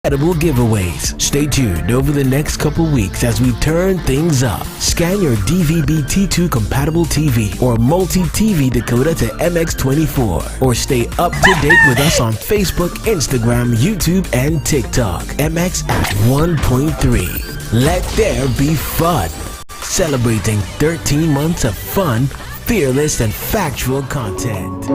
incredible giveaways. Stay tuned over the next couple weeks as we turn things up. Scan your DVB-T2 compatible TV or multi-TV decoder to MX24 or stay up to date with us on Facebook, Instagram, YouTube, and TikTok. MX at 1.3. Let there be fun. Celebrating 13 months of fun, fearless, and factual content.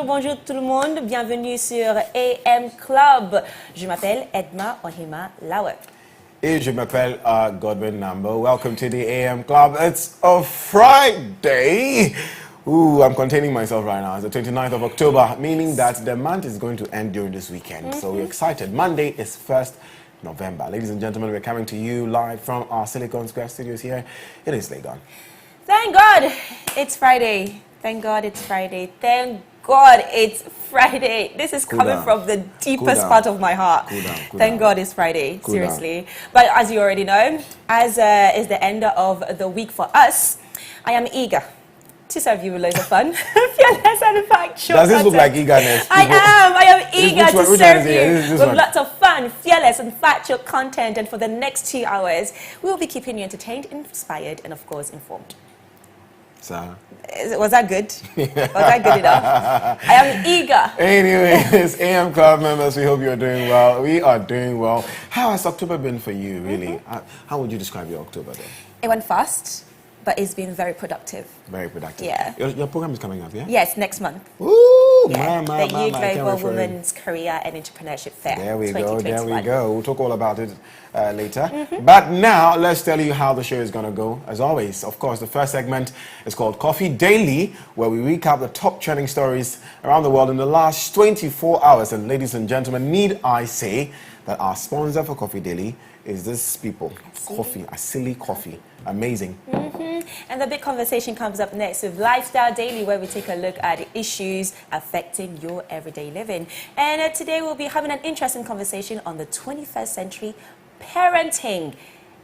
Bonjour tout le monde. Bienvenue sur AM Club. Je m'appelle Edma Ohima Lawe. Et je m'appelle Godwin Namboh. Welcome to the AM Club. It's a Friday. Ooh, I'm containing myself right now. It's the 29th of October, meaning that the month is going to end during this weekend. So we're excited. Monday is 1st November. Ladies and gentlemen, we're coming to you live from our Silicon Square studios here. It is Legon. Thank God it's Friday. Thank God it's Friday. Thank God it's Friday. This is coming from the deepest part of my heart. Thank God it's Friday. Seriously. But as you already know, as is the end of the week for us, I am eager to serve you with loads of fun. Fearless and factual. Does this look like eagerness? I am eager to serve you with lots of fun, fearless and factual content. And for the next 2 hours, we will be keeping you entertained, inspired, and of course informed. So, was that good? Was that good enough? I am eager. Anyways, AM Club members, we hope you're doing well. We are doing well. How has October been for you, really? How would you describe your October then? It went fast, but it's been very productive. Very productive. Yeah. Your program is coming up, yeah? Yes, next month. Ooh, yeah. The Youth Global Women's Career and Entrepreneurship Fair. There we go, there we go. We'll talk all about it later. But now, let's tell you how the show is going to go. As always, of course, the first segment is called Coffee Daily, where we recap the top trending stories around the world in the last 24 hours. And ladies and gentlemen, need I say that our sponsor for Coffee Daily is this people. Coffee, Asili Coffee. Amazing. And the big conversation comes up next with Lifestyle Daily, where we take a look at issues affecting your everyday living. And today we'll be having an interesting conversation on the 21st century parenting.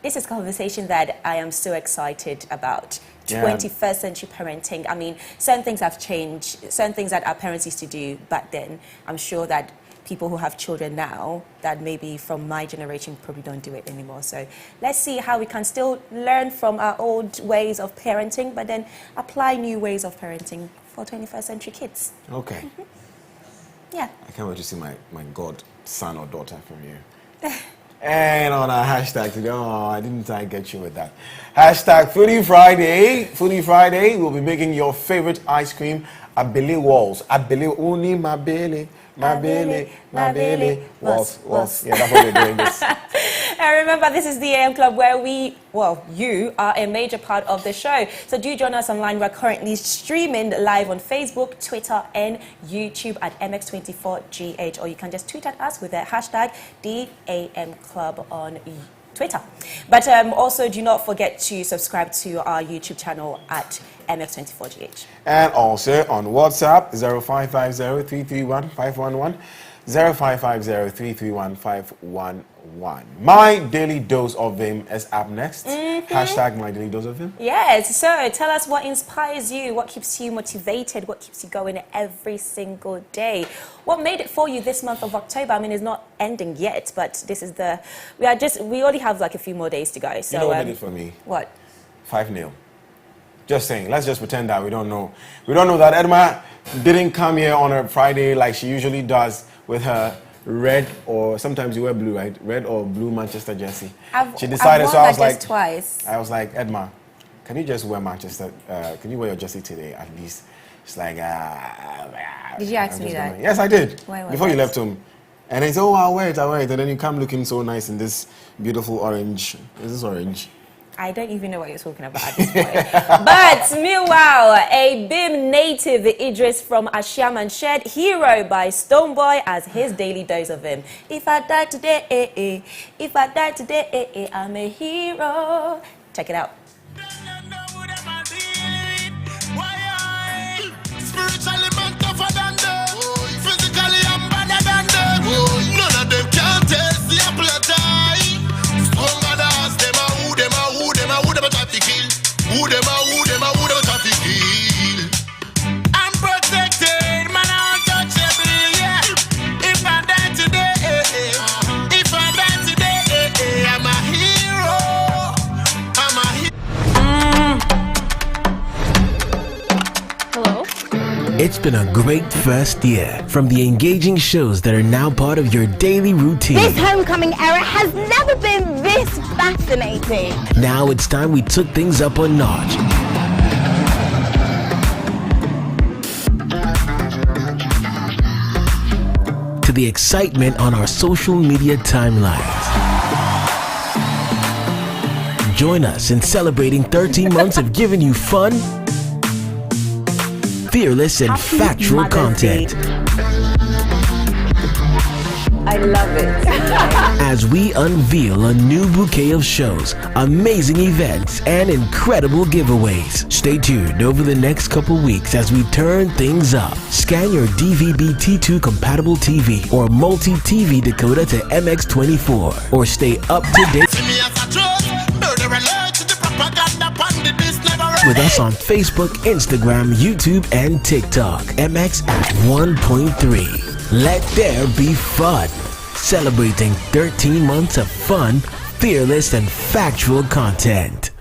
This is a conversation that I am so excited about. 21st century parenting. I mean, certain things have changed, certain things that our parents used to do back then. I'm sure that people who have children now that maybe from my generation probably don't do it anymore. So let's see how we can still learn from our old ways of parenting, but then apply new ways of parenting for 21st century kids. Okay. Yeah. I can't wait to see my godson or daughter from you. And on our hashtag today, I get you with that. Hashtag Foodie Friday. Foodie Friday, we'll be making your favorite ice cream, Abele Walls. Abele Uni Mabele. My belly, walls. Yeah, that's what we're doing this. And remember, this is the AM Club where you are a major part of the show. So do join us online. We're currently streaming live on Facebook, Twitter, and YouTube at MX24GH. Or you can just tweet at us with the hashtag DAM Club on Twitter. But also do not forget to subscribe to our YouTube channel at MX24GH. And also on WhatsApp, 0550-331-511, 0550-331-511. My Daily Dose of Vim is up next. Hashtag My Daily Dose of Vim. Yes, so tell us what inspires you, what keeps you motivated, what keeps you going every single day. What made it for you this month of October? I mean, it's not ending yet, but this is we only have like a few more days to go. So, you know what did it for me? What? 5-0. Just saying, let's just pretend that we don't know. We don't know that Edma didn't come here on a Friday like she usually does with her red, or sometimes you wear blue, right? Red or blue Manchester jersey. She decided, so I was like, twice. I was like, Edma, can you just wear Manchester? Can you wear your jersey today at least? It's like, Did you ask I'm me just that? Yes, I did. Why was Before you that? left home. And he said, oh, I'll wear it. And then you come looking so nice in this beautiful orange. Is this orange? I don't even know what you're talking about at this point. But meanwhile, a BIM native, Idris from Ashaman, shared Hero by Stoneboy as his daily dose of him. If I die today, if I die today, I'm a hero. Check it out. Spiritually man tougher than them. Physically I'm better than them. None of them can taste the apple of tie. Stronger than us, them a who, them a who, them a who, them a try to kill. Who them a who, them a who, them a try to kill. I'm protected, man, I'm untouchable, yeah. If I die today, if I die today, I'm a hero. I'm a hero. Hello? It's been a great first year. From the engaging shows that are now part of your daily routine. This homecoming era has never been this fascinating. Now it's time we took things up a notch. To the excitement on our social media timelines. Join us in celebrating 13 months of giving you fun, fearless and Happy factual Mother's Day. content. I love it. As we unveil a new bouquet of shows, amazing events, and incredible giveaways. Stay tuned over the next couple weeks as we turn things up. Scan your DVB-T2 compatible TV or multi-TV decoder to MX24 or stay up to date with us on Facebook, Instagram, YouTube, and TikTok. MX at 1.3. Let there be fun. Celebrating 13 months of fun, fearless, and factual content.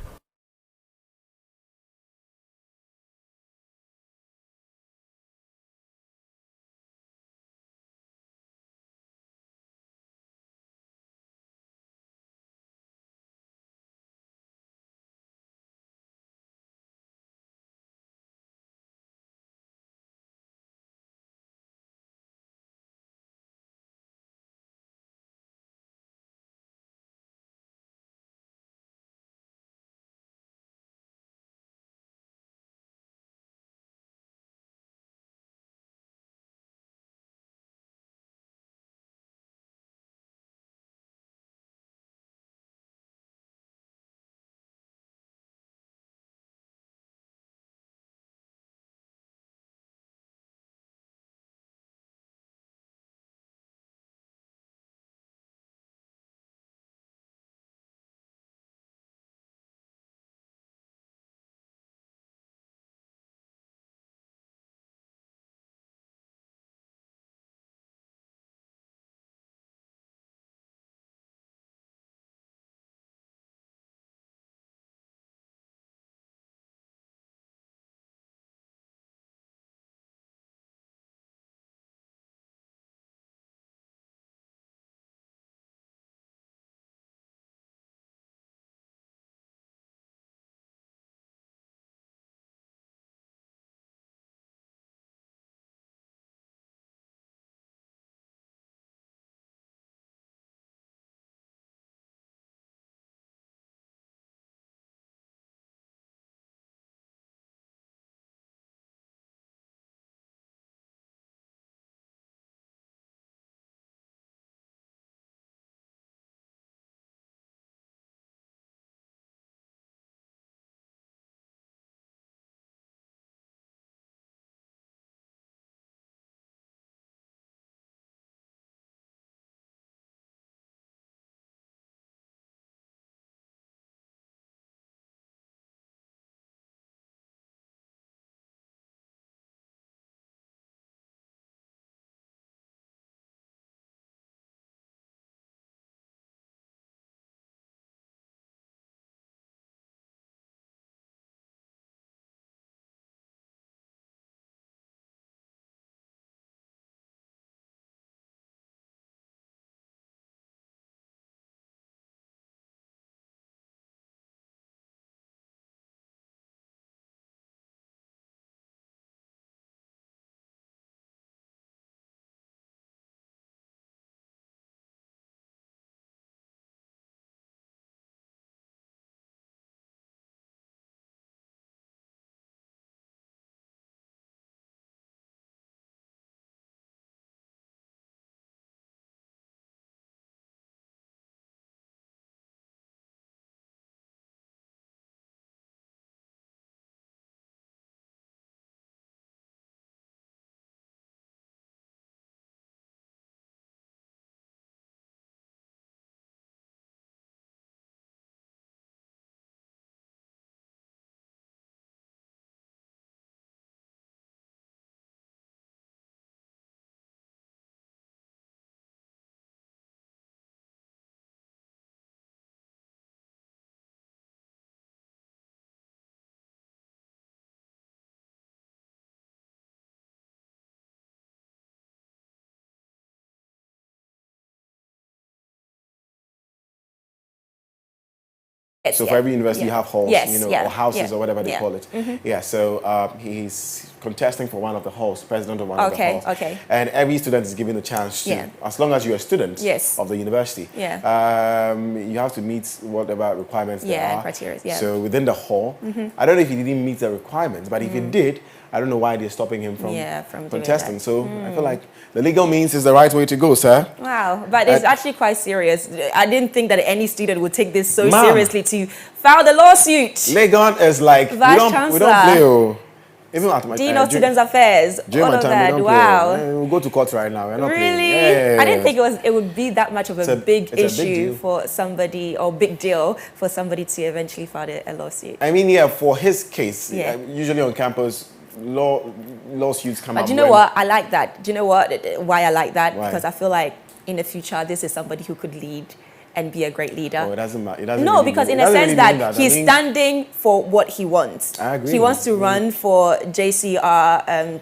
So for every university you have halls, Yes, or houses or whatever they yeah. call it. Yeah, so he's contesting for one of the halls, president of one of the halls. Okay. And every student is given the chance to, as long as you're a student of the university, you have to meet whatever requirements there are. Criteria, So within the hall, I don't know if he didn't meet the requirements, but if he did, I don't know why they're stopping him from contesting. So I feel like the legal means is the right way to go, sir. Wow, but it's actually quite serious. I didn't think that any student would take this so seriously to file the lawsuit. Legon is like, we don't play. Even at my Dean of Students Affairs, all of that. Wow. We'll go to court right now. We're not really? playing. I didn't think it would be that much of a big issue for somebody, or big deal for somebody to eventually file a lawsuit. I mean, for his case, usually on campus, lawsuits come up. But do you know what? I like that. Do you know why I like that? Because I feel like in the future, this is somebody who could lead and be a great leader. Oh, it doesn't matter. Because in a sense that he's standing for what he wants. I agree. He wants to run for JCR as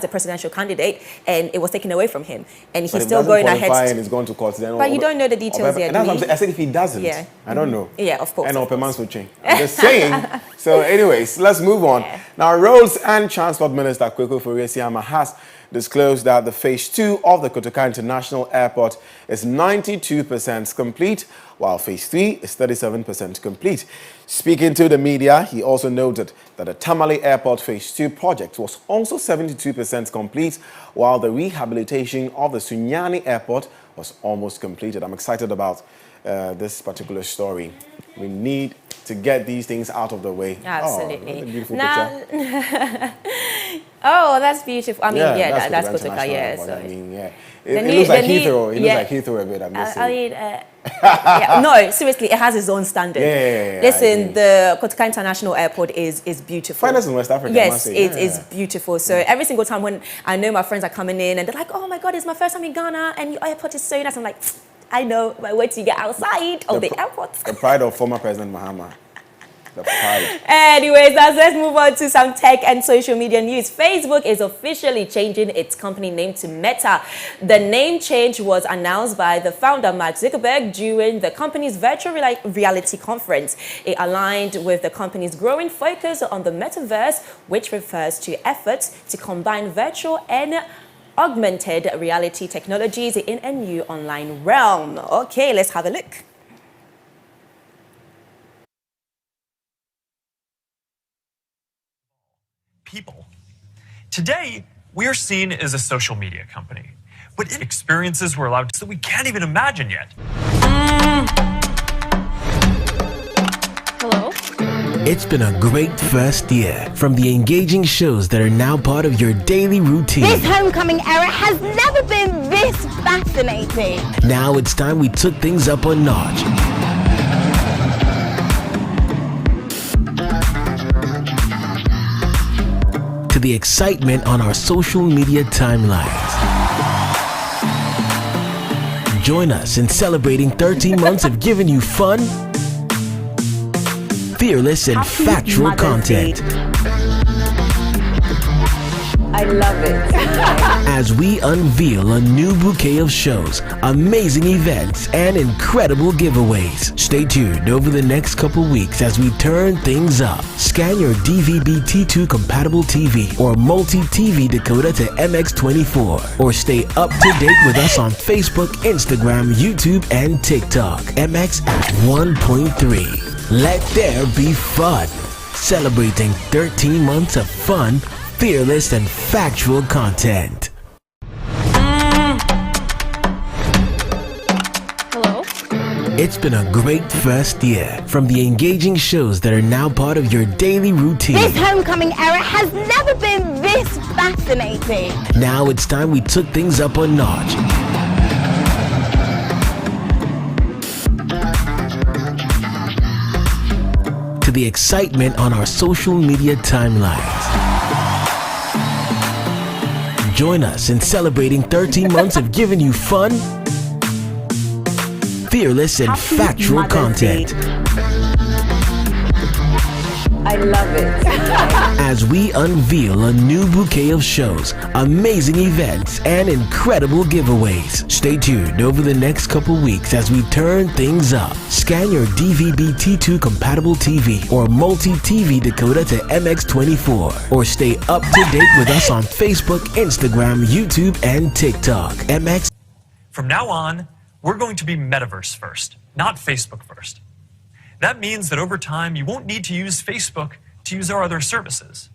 a presidential candidate, and it was taken away from him. And he's still going ahead. And he's going to court. But you don't know the details yet. That's what I'm saying. I said if he doesn't, I don't know. Yeah, of course. And open man's will change. I'm just saying. So anyways, let's move on. Now, Roads and Transport Minister Kweku Furesiama has disclosed that the phase 2 of the Kotoka International Airport is 92% complete, while phase 3 is 37% complete. Speaking to the media, he also noted that the Tamale Airport phase 2 project was also 72% complete, while the rehabilitation of the Sunyani Airport was almost completed. I'm excited about this particular story. We need to get these things out of the way. Absolutely. Oh, what a beautiful picture. Oh, that's beautiful. I mean, that's Kotoka, So. I mean, It looks like Heathrow. It looks like Heathrow a bit. I'm just saying. No, seriously, it has its own standard. Listen, the Kotoka International Airport is beautiful. Finest in West Africa. Yes, it is beautiful. So every single time when I know my friends are coming in and they're like, "Oh my God, it's my first time in Ghana, and your airport is so nice," I'm like, I know, but wait till you get outside of the airport. The pride of former President Mahama. The pride. Anyways, let's move on to some tech and social media news. Facebook is officially changing its company name to Meta. The name change was announced by the founder, Mark Zuckerberg, during the company's virtual reality conference. It aligned with the company's growing focus on the metaverse, which refers to efforts to combine virtual and augmented reality technologies in a new online realm. Okay, let's have a look. People. Today, we are seen as a social media company, but experiences we're allowed to that we can't even imagine yet. Hello? It's been a great first year, from the engaging shows that are now part of your daily routine. This homecoming era has never been this fascinating. Now it's time we took things up a notch. To the excitement on our social media timelines. Join us in celebrating 13 months of giving you fun, fearless and factual content. I love it. As we unveil a new bouquet of shows, amazing events, and incredible giveaways. Stay tuned over the next couple weeks as we turn things up. Scan your DVB-T2 compatible TV or multi-TV decoder to MX24, or stay up to date with us on Facebook, Instagram, YouTube, and TikTok. MX at 1.3. Let there be fun. Celebrating 13 months of fun, fearless and factual content. Hello? It's been a great first year, from the engaging shows that are now part of your daily routine. This homecoming era has never been this fascinating. Now it's time we took things up a notch. To the excitement on our social media timelines. Join us in celebrating 13 months of giving you fun, fearless and factual content. I love it. As we unveil a new bouquet of shows, amazing events, and incredible giveaways. Stay tuned over the next couple weeks as we turn things up. Scan your DVB-T2 compatible TV or multi-TV decoder to MX24, or stay up to date with us on Facebook, Instagram, YouTube, and TikTok. MX. From now on, we're going to be metaverse first, not Facebook first. That means that over time, you won't need to use Facebook to use our other services.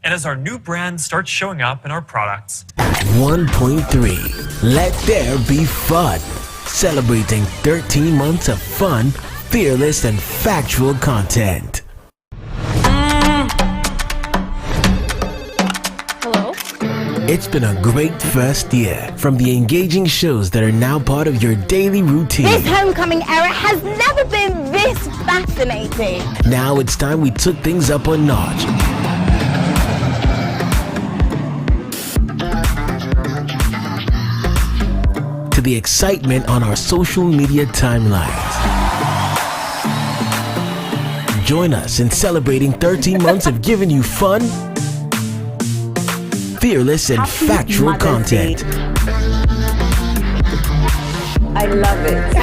And as our new brand starts showing up in our products, 1.3, let there be fun. Celebrating 13 months of fun, fearless, and factual content. Hello? It's been a great first year, from the engaging shows that are now part of your daily routine. This homecoming era has never been this fascinating. Now it's time we took things up a notch. To the excitement on our social media timelines. Join us in celebrating 13 months of giving you fun, fearless, and Happy factual Mother's content. Day. I love it.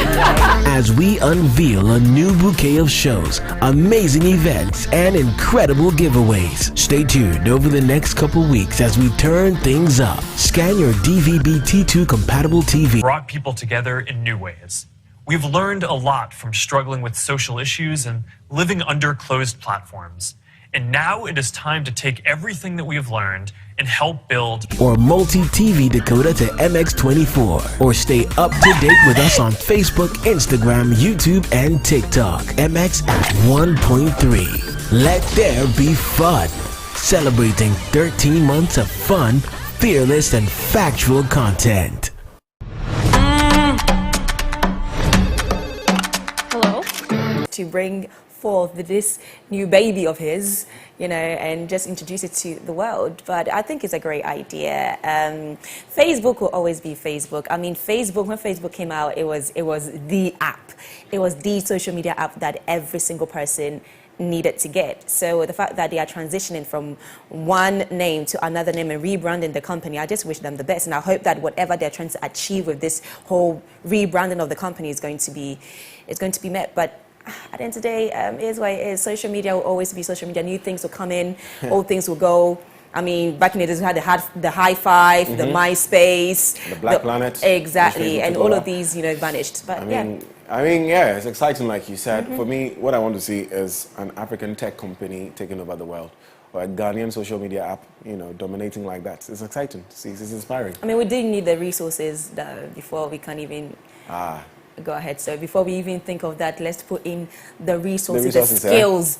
As we unveil a new bouquet of shows, amazing events, and incredible giveaways. Stay tuned over the next couple weeks as we turn things up. Scan your DVB-T2 compatible TV. brought people together in new ways. We've learned a lot from struggling with social issues and living under closed platforms. And now it is time to take everything that we have learned and help build Or multi-TV decoder to MX24, or stay up to date with us on Facebook, Instagram, YouTube, and TikTok. MX at 1.3. Let there be fun. Celebrating 13 months of fun, fearless, and factual content. Hello? To bring forth this new baby of his, you know, and just introduce it to the world. But I think it's a great idea. Facebook will always be Facebook. I mean, Facebook, when Facebook came out, it was the app. It was the social media app that every single person needed to get. So the fact that they are transitioning from one name to another name and rebranding the company, I just wish them the best. And I hope that whatever they're trying to achieve with this whole rebranding of the company is going to be met. But at the end of the day, it is what it is. Social media will always be social media. New things will come in, old things will go. I mean, back in the days, we had the High Five, the MySpace, The Black Planet. exactly, and all of these, you know, vanished. But I mean, yeah, it's exciting, like you said. For me, what I want to see is an African tech company taking over the world, or a Ghanaian social media app, you know, dominating like that. It's exciting to see. It's inspiring. I mean, we do need the resources though, before we can even go ahead. So before we even think of that, let's put in the resources, the skills,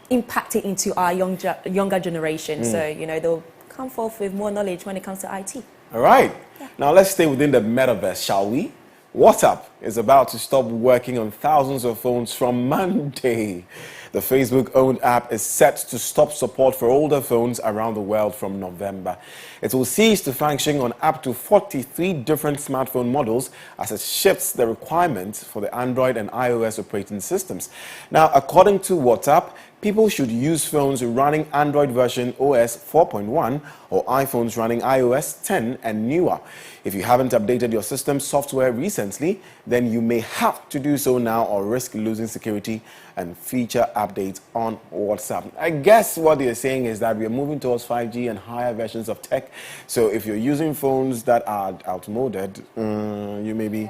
impact it into our younger generation. So, you know, they'll come forth with more knowledge when it comes to IT. All right. Now let's stay within the metaverse, shall we? WhatsApp is about to stop working on thousands of phones from Monday. The Facebook-owned app is set to stop support for older phones around the world from November. It will cease to function on up to 43 different smartphone models as it shifts the requirements for the Android and iOS operating systems. Now, according to WhatsApp, people should use phones running Android version OS 4.1 or iPhones running iOS 10 and newer. If you haven't updated your system software recently, then you may have to do so now or risk losing security and feature updates on WhatsApp. I guess what they're saying is that we are moving towards 5G and higher versions of tech. So if you're using phones that are outmoded, you may be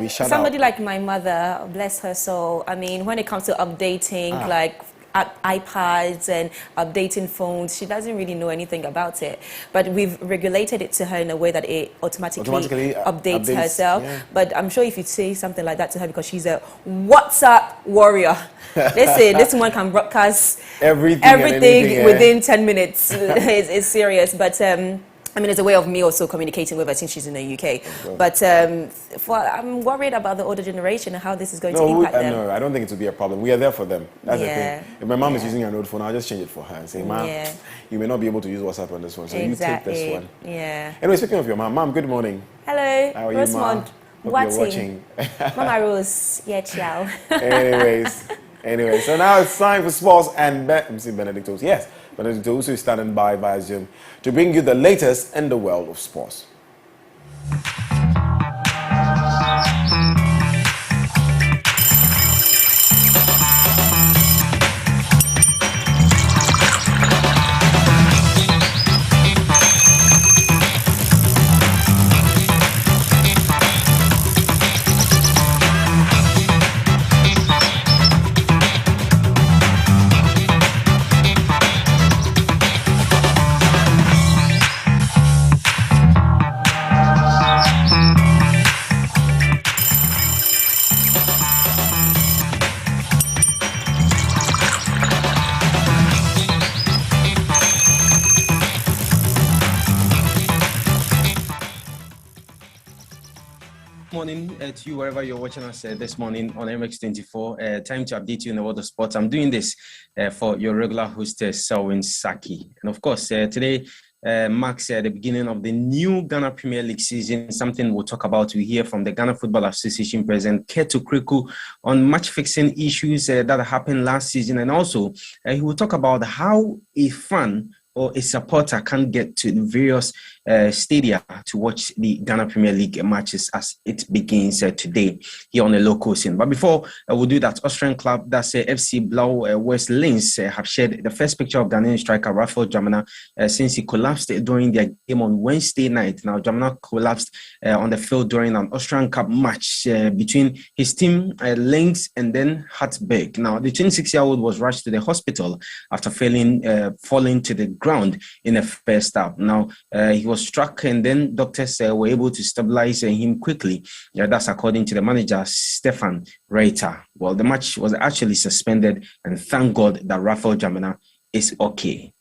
shut out. Somebody like my mother, bless her soul, I mean, when it comes to updating like iPads and updating phones, she doesn't really know anything about it. But we've regulated it to her in a way that it automatically updates herself. Yeah. But I'm sure if you say something like that to her, because she's a WhatsApp warrior, listen, this one can broadcast everything within 10 minutes. It's serious. But I mean, it's a way of me also communicating with her since she's in the UK. Okay. But I'm worried about the older generation and how this is going to impact them. No, I don't think it will be a problem. We are there for them. That's the thing. If my mom is using an old phone, I'll just change it for her and say, Mom, you may not be able to use WhatsApp on this one, so you take this one. Yeah. Anyway, speaking of your mom, good morning. Hello. How are you, Mom? Hope you're watching. Mama Rose, yeah, ciao. Anyways, Anyway, so now it's time for sports and Benedictus. Yes, Benedictus is standing by via Zoom to bring you the latest in the world of sports. Morning to you wherever you're watching us this morning on MX24. Time to update you in the world of sports. I'm doing this for your regular host, Selwyn Saki. And of course, today marks the beginning of the new Ghana Premier League season, something we'll talk about. We hear from the Ghana Football Association President, Ketu Kriku, on match-fixing issues that happened last season. And also, he will talk about how a fan or a supporter can get to the various stadia to watch the Ghana Premier League matches as it begins today here on the local scene. But before we do that, Austrian club, that's FC Blau West Linz, have shared the first picture of Ghanaian striker Raphael Jamana since he collapsed during their game on Wednesday night. Now, Jamana collapsed on the field during an Austrian Cup match between his team, Linz, and then Hartberg. Now, the 26-year-old was rushed to the hospital after falling to the ground in the first half. Now, he was struck, and then doctors were able to stabilize him quickly. That's according to the manager, Stefan Reiter. Well, the match was actually suspended, and thank God that Raphael Jamana is okay.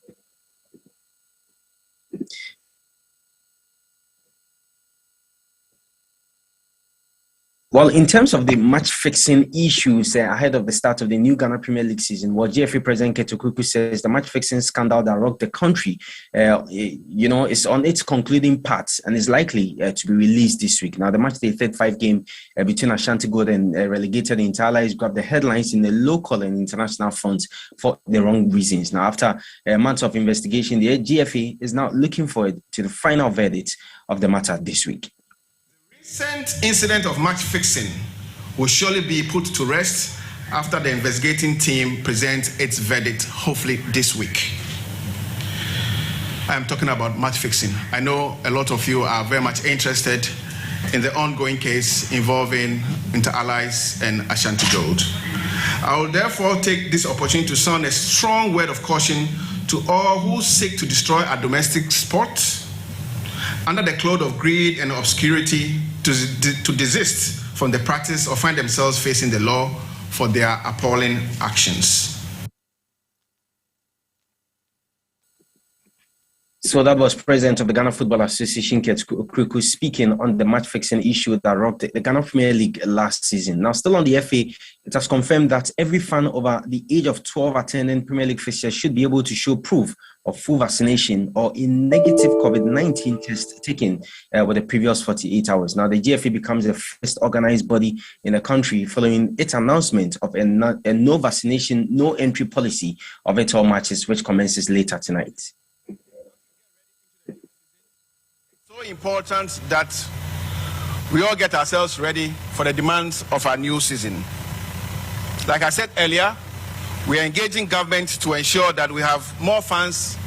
Well, in terms of the match-fixing issues ahead of the start of the new Ghana Premier League season, GFA President Ketu Kriku says the match-fixing scandal that rocked the country, is on its concluding parts and is likely to be released this week. Now, the match day 35 game between Ashanti Gold and relegated Inter-Allies grabbed the headlines in the local and international fronts for the wrong reasons. Now, after months of investigation, the GFA is now looking forward to the final verdict of the matter this week. Recent incident of match fixing will surely be put to rest after the investigating team presents its verdict, hopefully this week. I'm talking about match fixing. I know a lot of you are very much interested in the ongoing case involving Inter-Allies and Ashanti Gold. I will therefore take this opportunity to sound a strong word of caution to all who seek to destroy our domestic sport under the cloud of greed and obscurity to desist from the practice or find themselves facing the law for their appalling actions. So that was President of the Ghana Football Association, Ketu Kriku, speaking on the match-fixing issue that rocked the Ghana Premier League last season. Now, still on the FA, it has confirmed that every fan over the age of 12 attending Premier League fixtures should be able to show proof of full vaccination or a negative COVID-19 test taken with the previous 48 hours. Now, the GFA becomes the first organized body in the country following its announcement of a no vaccination, no entry policy of its all matches, which commences later tonight. Important that we all get ourselves ready for the demands of our new season. Like I said earlier, we are engaging government to ensure that we have more fans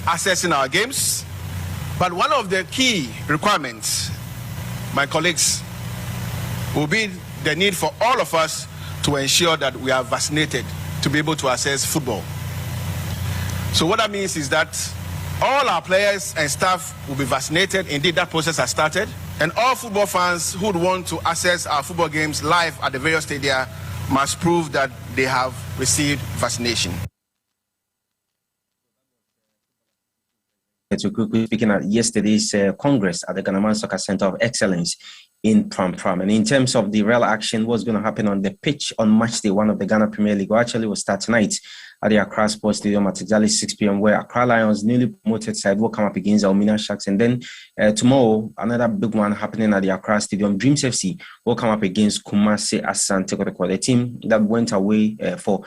accessing our games. But one of the key requirements, my colleagues, will be the need for all of us to ensure that we are vaccinated to be able to access football. So what that means is that all our players and staff will be vaccinated. Indeed, that process has started. And all football fans who would want to access our football games live at the various stadia must prove that they have received vaccination. Speaking at yesterday's Congress at the Ghana Soccer Center of Excellence in Pram. And in terms of the real action, what's going to happen on the pitch on match day 1 of the Ghana Premier League, actually will start tonight at the Accra Sports Stadium at exactly 6 p.m., where Accra Lions, newly promoted side, will come up against Alumina Sharks. And then tomorrow, another big one happening at the Accra Stadium. Dreams FC will come up against Kumasi Asante Kotoko, the team that went away for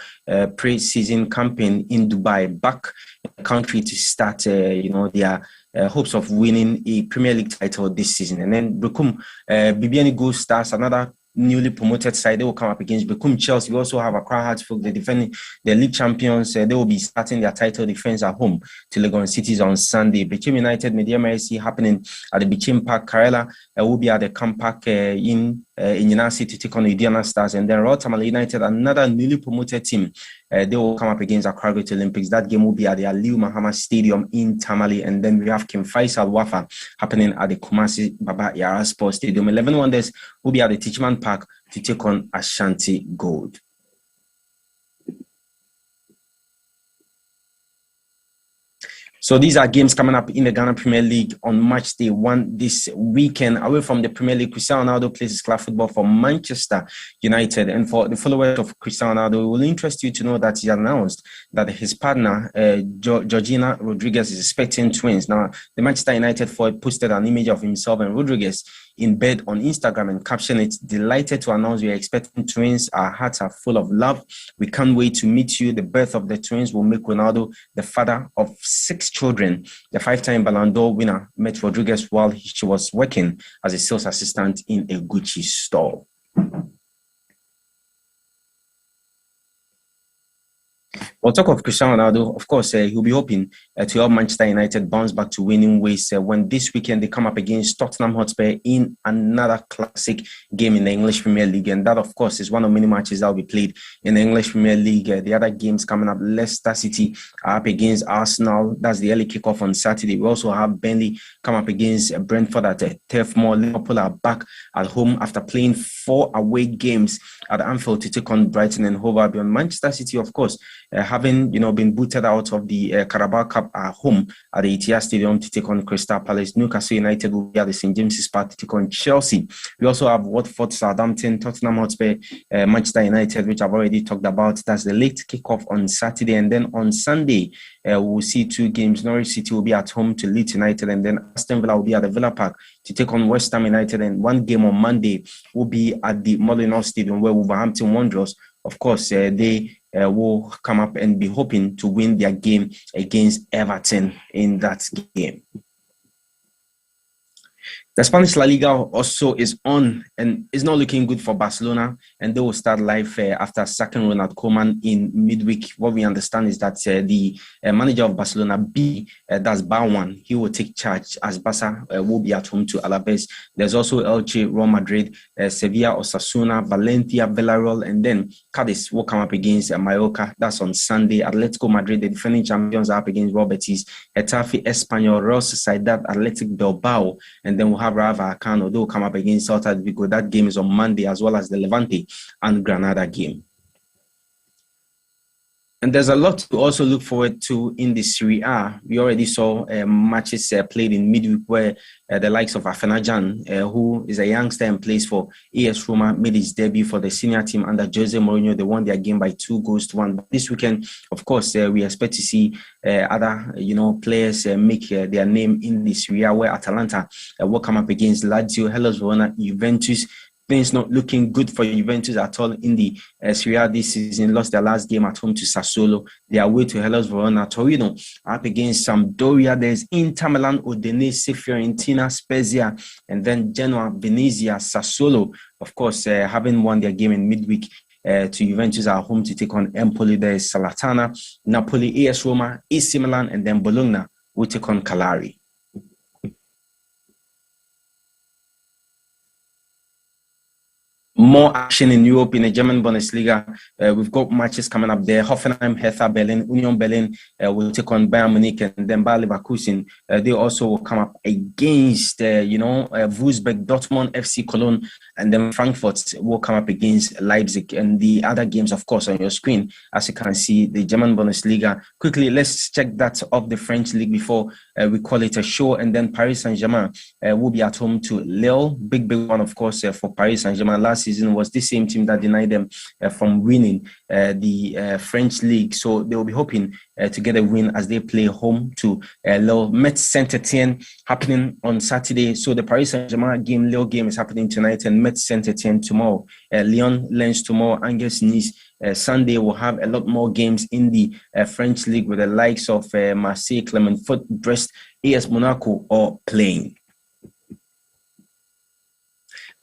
pre-season campaign in Dubai, back in the country to start, their hopes of winning a Premier League title this season. And then Bekum, Bibiani Gold Stars, another newly promoted side, they will come up against Bekum Chelsea. We also have Accra Hartsfield, the defending the league champions. They will be starting their title defense at home to Legon Cities on Sunday. Bichim United, Media Mercy happening at the Bichim Park. Karela will be at the Camp Park in Yenasi to take on the Indiana Stars. And then Royal Tamale United, another newly promoted team, they will come up against Accra Great Olympics. That game will be at the Aliu Mahama Stadium in Tamale. And then we have Kim Faisal Wafa happening at the Kumasi Baba Yara Sports Stadium. 11 Wonders will be at the Teachman Park to take on Ashanti Gold. So these are games coming up in the Ghana Premier League on match day 1 this weekend. Away from the Premier League, Cristiano Ronaldo plays his club football for Manchester United. And for the followers of Cristiano Ronaldo, it will interest you to know that he announced that his partner, Georgina Rodriguez, is expecting twins. Now, the Manchester United forward posted an image of himself and Rodriguez in bed on Instagram and captioned it, "Delighted to announce we are expecting twins. Our hearts are full of love. We can't wait to meet you. The birth of the twins will make Ronaldo the father of 6 children." The 5-time Ballon d'Or winner met Rodriguez while she was working as a sales assistant in a Gucci store. We'll talk of Cristiano Ronaldo. Of course, he'll be hoping to help Manchester United bounce back to winning ways when this weekend they come up against Tottenham Hotspur in another classic game in the English Premier League. And that, of course, is one of many matches that will be played in the English Premier League. The other games coming up, Leicester City are up against Arsenal. That's the early kickoff on Saturday. We also have Burnley come up against Brentford at Turf Moor. Liverpool are back at home after playing 4 away games at Anfield to take on Brighton and Hove Albion. Manchester City, of course, having been booted out of the Carabao Cup at home at the Etihad Stadium to take on Crystal Palace. Newcastle United will be at the St James's Park to take on Chelsea. We also have Watford, Southampton, Tottenham Hotspur, Manchester United, which I've already talked about. That's the late kickoff on Saturday, and then on Sunday we'll see 2 games. Norwich City will be at home to Leeds United, and then Aston Villa will be at the Villa Park to take on West Ham United. And one game on Monday will be at the Molineux Stadium, where Wolverhampton Wanderers, of course, they will come up and be hoping to win their game against Everton in that game. The Spanish La Liga also is on and is not looking good for Barcelona, and they will start live after sacking Ronald Koeman in midweek. What we understand is that the manager of Barcelona B, that's Bauman, he will take charge as Barca will be at home to Alaves. There's also Elche, Real Madrid, Sevilla, Osasuna, Valencia, Villarreal, and then Cadiz will come up against Mallorca. That's on Sunday. Atletico Madrid, the defending champions, are up against Real Betis. Getafe, Espanyol, Real Sociedad, Athletic Bilbao, and then we'll have Rayo Vallecano. They will come up against Celta de Vigo. That game is on Monday, as well as the Levante and Granada game. And there's a lot to also look forward to in the Serie A. We already saw matches played in midweek where the likes of Afenajan, who is a youngster and plays for AS Roma, made his debut for the senior team under Jose Mourinho. They won their game by 2-1. But this weekend, of course, we expect to see other players make their name in the Serie A, where Atalanta will come up against Lazio, Hellas Verona, Juventus. Things not looking good for Juventus at all in the Serie A this season. Lost their last game at home to Sassuolo. They are away to Hellas Verona. Torino up against Sampdoria. There's Inter Milan, Udinese, Fiorentina, Spezia, and then Genoa, Venezia, Sassuolo. Of course, having won their game in midweek to Juventus at home to take on Empoli. There's Salernitana, Napoli, AS Roma, AC Milan, and then Bologna will take on Cagliari. More action in Europe in the German Bundesliga. We've got matches coming up there. Hoffenheim, Hertha Berlin, Union Berlin will take on Bayern Munich, and then Bayer Leverkusen. They also will come up against, Wolfsburg, Dortmund, FC Cologne, and then Frankfurt will come up against Leipzig. And the other games, of course, on your screen, as you can see, the German Bundesliga. Quickly, let's check that of the French league before we call it a show. And then Paris Saint-Germain will be at home to Lille. Big one, of course, for Paris Saint-Germain. Last season, season was this same team that denied them from winning the French league. So they will be hoping to get a win as they play home to Metz Saint-Etienne, happening on Saturday. So the Paris Saint-Germain game, Lille game, is happening tonight, and Metz Saint-Etienne tomorrow. Lyon, Lens tomorrow, Angers, Nice. Sunday we'll have a lot more games in the French league with the likes of Marseille, Clermont-Foot, Brest, AS Monaco all playing.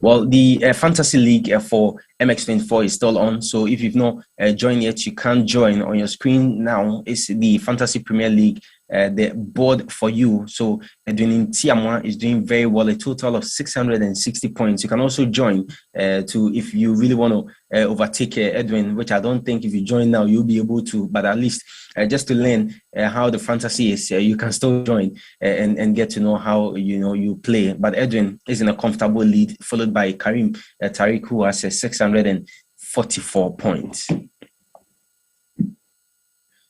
Well, the Fantasy League for MX24 is still on. So if you've not joined yet, you can join. On your screen now is the Fantasy Premier League, the board for you. So Edwin Tiamwa is doing very well, a total of 660 points. You can also join if you really want to overtake Edwin, which I don't think if you join now, you'll be able to, but at least just to learn how the fantasy is, you can still join and get to know how you play. But Edwin is in a comfortable lead, followed by Karim Tariq, who has 644 points.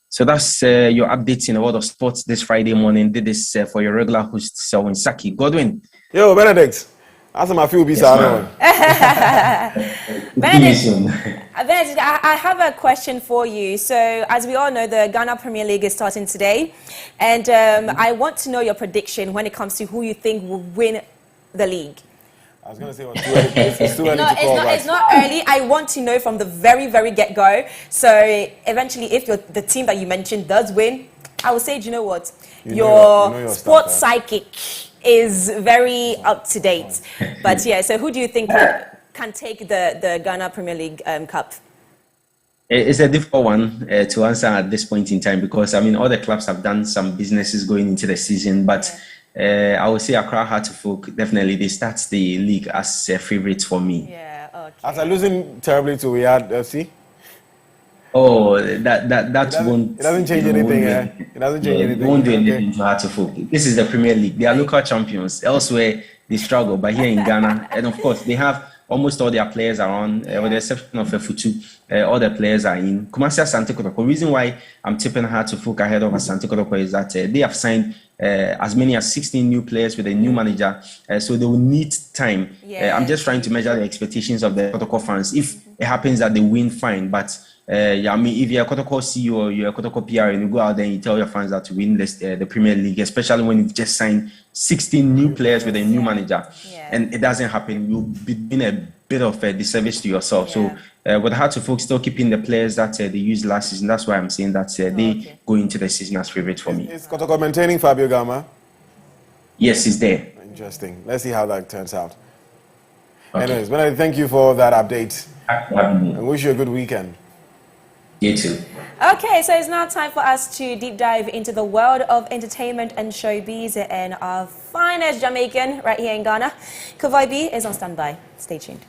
So that's your updates in the world of sports this Friday morning. Did this for your regular host, Selwyn Saki. Godwin. Yo, Benedict. That's my few beats out. Benedict, I have a question for you. So, as we all know, the Ghana Premier League is starting today. And I want to know your prediction when it comes to who you think will win the league. I was going to say it's too early to call. It's not early. I want to know from the very, very get-go. So eventually, if the team that you mentioned does win, I will say, do you know what? Your sports psychic is very up to date. But yeah, so who do you think can take the Ghana Premier League Cup? It's a difficult one to answer at this point in time because, I mean, all the clubs have done some businesses going into the season, but I would say Accra Heart of Folk, definitely, they start the league as favorites for me. Yeah, okay. After losing terribly to Riyadh FC? Oh, that won't... It doesn't change anything, It doesn't change anything. It won't do anything to Heart of Folk. This is the Premier League. They are local champions. Elsewhere, they struggle, but here in Ghana, and of course, they have almost all their players are on, with the exception of Futu. All the players are in. Kumasi Asante Kotoko. The reason why I'm tipping Heart to Folk ahead of Asante Kotoko is that they have signed as many as 16 new players with a new manager, so they will need time. I'm just trying to measure the expectations of the Kotoko fans. If it happens that they win, fine. But I mean, if you're a Kotoko CEO or you're a Kotoko PR and you go out there and you tell your fans that to win the Premier League, especially when you've just signed 16 new players with a new manager, and it doesn't happen, you'll be doing a bit of a disservice to yourself. So with Heart to Folk still keeping the players that they used last season, that's why I'm saying that they go into the season as favorites for me. Is Kotoko maintaining Fabio Gama? Yes, he's there. Interesting. Let's see how that turns out. Okay. Anyways, Benedict, thank you for that update. I wish you a good weekend. You too. Okay, so it's now time for us to deep dive into the world of entertainment and showbiz, and our finest Jamaican right here in Ghana, Kavai B, is on standby. Stay tuned.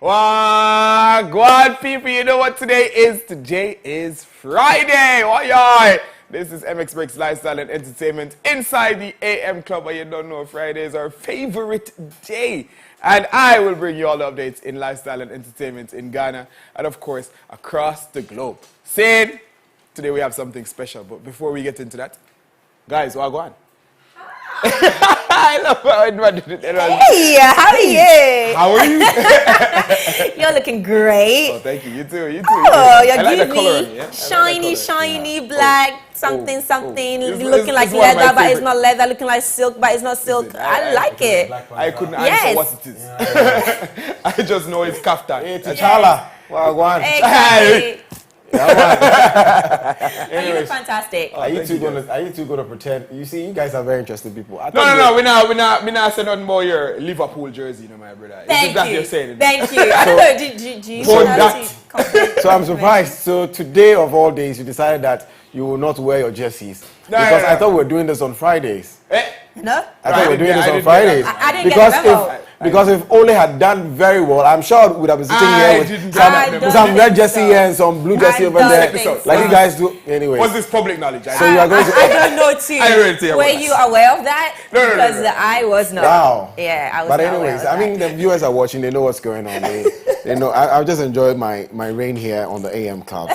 Wagwan people, you know what today is? Today is Friday. What y'all? This is MX Breaks Lifestyle and Entertainment inside the AM Club. But you don't know, Friday is our favorite day. And I will bring you all the updates in lifestyle and entertainment in Ghana and, of course, across the globe. Saying, today we have something special. But before we get into that, guys, Wagwan. I love how Edma did it. Hey, how are you? How are you? You're looking great. Oh, thank you. You too. You too. Oh, you're like giving me shiny, black, something. Looking like leather, but it's not leather. Looking like silk, but it's not silk. I like it. I couldn't answer what it is. I just know it's kaftan. Hey, T'Challa. Wagwan. Hey, You look fantastic. Are you two gonna pretend? You see, you guys are very interesting people. No. We not saying nothing about your Liverpool jersey, my brother. Thank that you. you're saying? Thank you. I don't know. Do you So have to So I'm surprised. So today of all days, you decided that you will not wear your jerseys No. I thought we were doing this on Fridays. No? I thought we were doing this on didn't Fridays. I didn't get the memo. Because if Ole had done very well, I'm sure we would have been sitting I here didn't with get that memo. some red think jersey so. here and some blue jersey I over don't there, think so. like you guys do. Anyway, What's this public knowledge? so you are going to. I don't know too. I don't think I Were was. you aware of that? No. Because I was not. Wow. Yeah, I was But not aware anyways, of I mean, the viewers are watching. They know what's going on. They know. I've just enjoyed my reign here on the AM Club.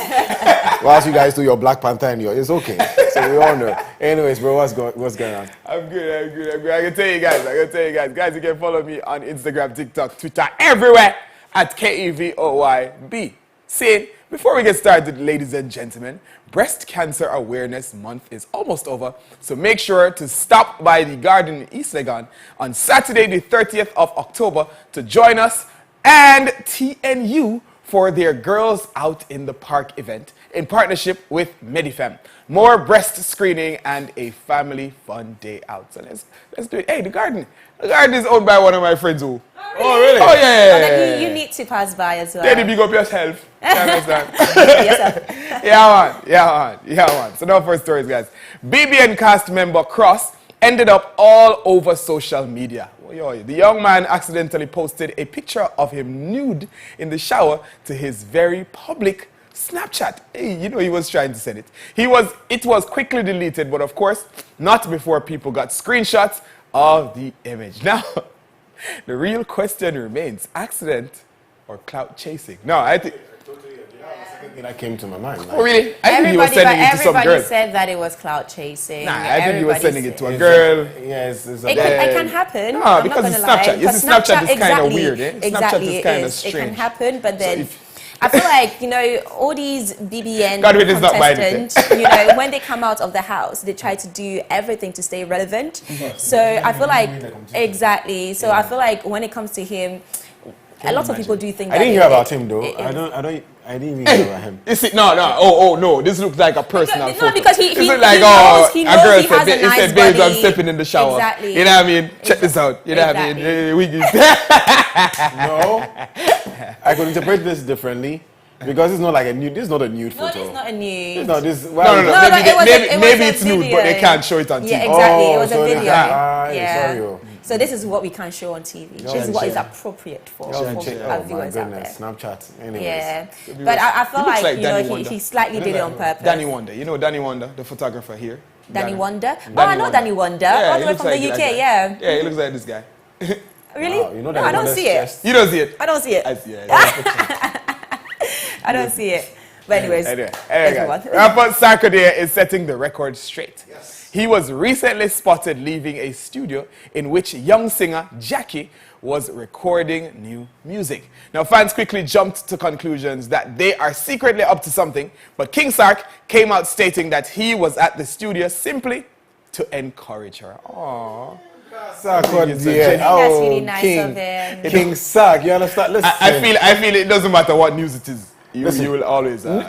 Whilst you guys do your Black Panther and it's okay. So we all know. Anyways, bro, what's going on? I'm good. I can tell you guys. Guys, you can follow me on Instagram, TikTok, Twitter, everywhere at KEVOYB. See, before we get started, ladies and gentlemen, Breast Cancer Awareness Month is almost over, so make sure to stop by the Garden in East Legon on Saturday, the 30th of October to join us and TNU for their Girls Out in the Park event in partnership with Medifem. More breast screening and a family fun day out. So let's do it. Hey, the garden is owned by one of my friends who. Oh, really? Oh, yeah. Oh, then you need to pass by as well. Daddy, big up yourself. You understand? Yourself. Yeah, man. So now for stories, guys. BBN cast member Cross ended up all over social media. The young man accidentally posted a picture of him nude in the shower to his very public Snapchat. Hey, he was trying to send it. It was quickly deleted, but of course, not before people got screenshots of the image. Now, the real question remains, accident or clout chasing? No, I think... That came to my mind. Oh, really? I think he was sending it to some girl. Everybody said that it was clout chasing. Nah, I think he was sending it to a Is girl. Yes, it's It can happen. No, I'm because not it's gonna lie. Snapchat. You see, Snapchat is kind of weird, eh? Exactly, Snapchat is kind of It strange. can happen, but then if- I feel like, all these BBN Godwin is not buying it. contestants, when they come out of the house, they try to do everything to stay relevant. So I feel like, exactly. So I feel like when it comes to him, a lot of people do think I that didn't hear about him though. I didn't even hear about him. You see, no. Oh, no. This looks like a personal photo. No, because he This knows looks like, he knows a he girl has said, a nice said, babes, I'm body." stepping in the shower. Exactly. You know what I mean? Check this out. You know what I mean? No, I could interpret this differently because it's not like a nude. This is not a nude No, photo. this is not a nude. It's not this. No. No, Maybe a it's nude, video. but they can't show it on TV. Yeah, exactly. It was so a they video. can't- sorry. So this is what we can show on TV. This is what is appropriate for our Oh my viewers out there. goodness, Snapchat. Anyways. Yeah, but I feel looks like, like Danny Wonder. he slightly did it on purpose. Danny Wonder. You know Danny Wonder, the photographer here? Danny Wonder? Danny I know Wonder. Danny Wonder, Yeah, all he the way looks from like the that UK, guy. yeah. Yeah, he looks like this guy. Really? Wow, you know No, I don't see it. You don't see it? I don't see it. I see it. I don't see it. But anyways, Anyway, everyone. guys. Rapper Sarkodie is setting the record straight. Yes. He was recently spotted leaving a studio in which young singer Jackie was recording new music. Now, fans quickly jumped to conclusions that they are secretly up to something, but King Sark came out stating that he was at the studio simply to encourage her. Aww. Sarkodie. That's really nice of him. King Sark, you understand? Listen. I feel it doesn't matter what news it is. You will always. Bro,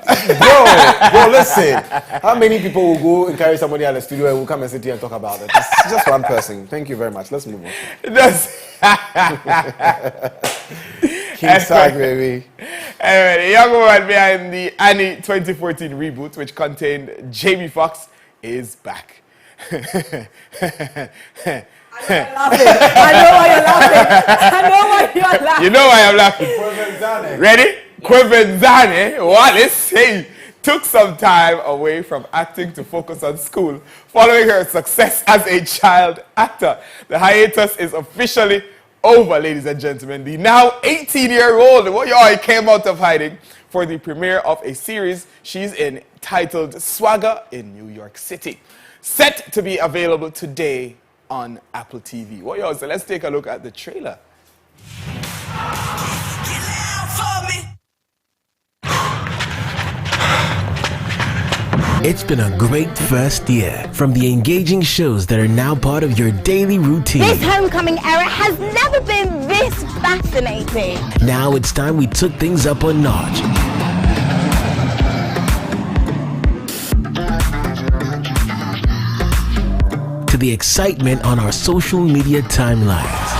listen. How many people will go and carry somebody out of the studio and will come and sit here and talk about it? It's just one person. Thank you very much. Let's move on. King Sark, baby. Anyway, the young woman behind the Annie 2014 reboot, which contained Jamie Foxx, is back. I know why you're laughing. You know why I'm laughing. Ready? Kwevenzane Wallace, hey, took some time away from acting to focus on school following her success as a child actor. The hiatus is officially over, ladies and gentlemen. The now 18-year-old came out of hiding for the premiere of a series she's in titled Swagger in New York City, set to be available today on Apple TV. So let's take a look at the trailer. It's been a great first year, from the engaging shows that are now part of your daily routine. This homecoming era has never been this fascinating. Now it's time we took things up a notch. to the excitement on our social media timelines.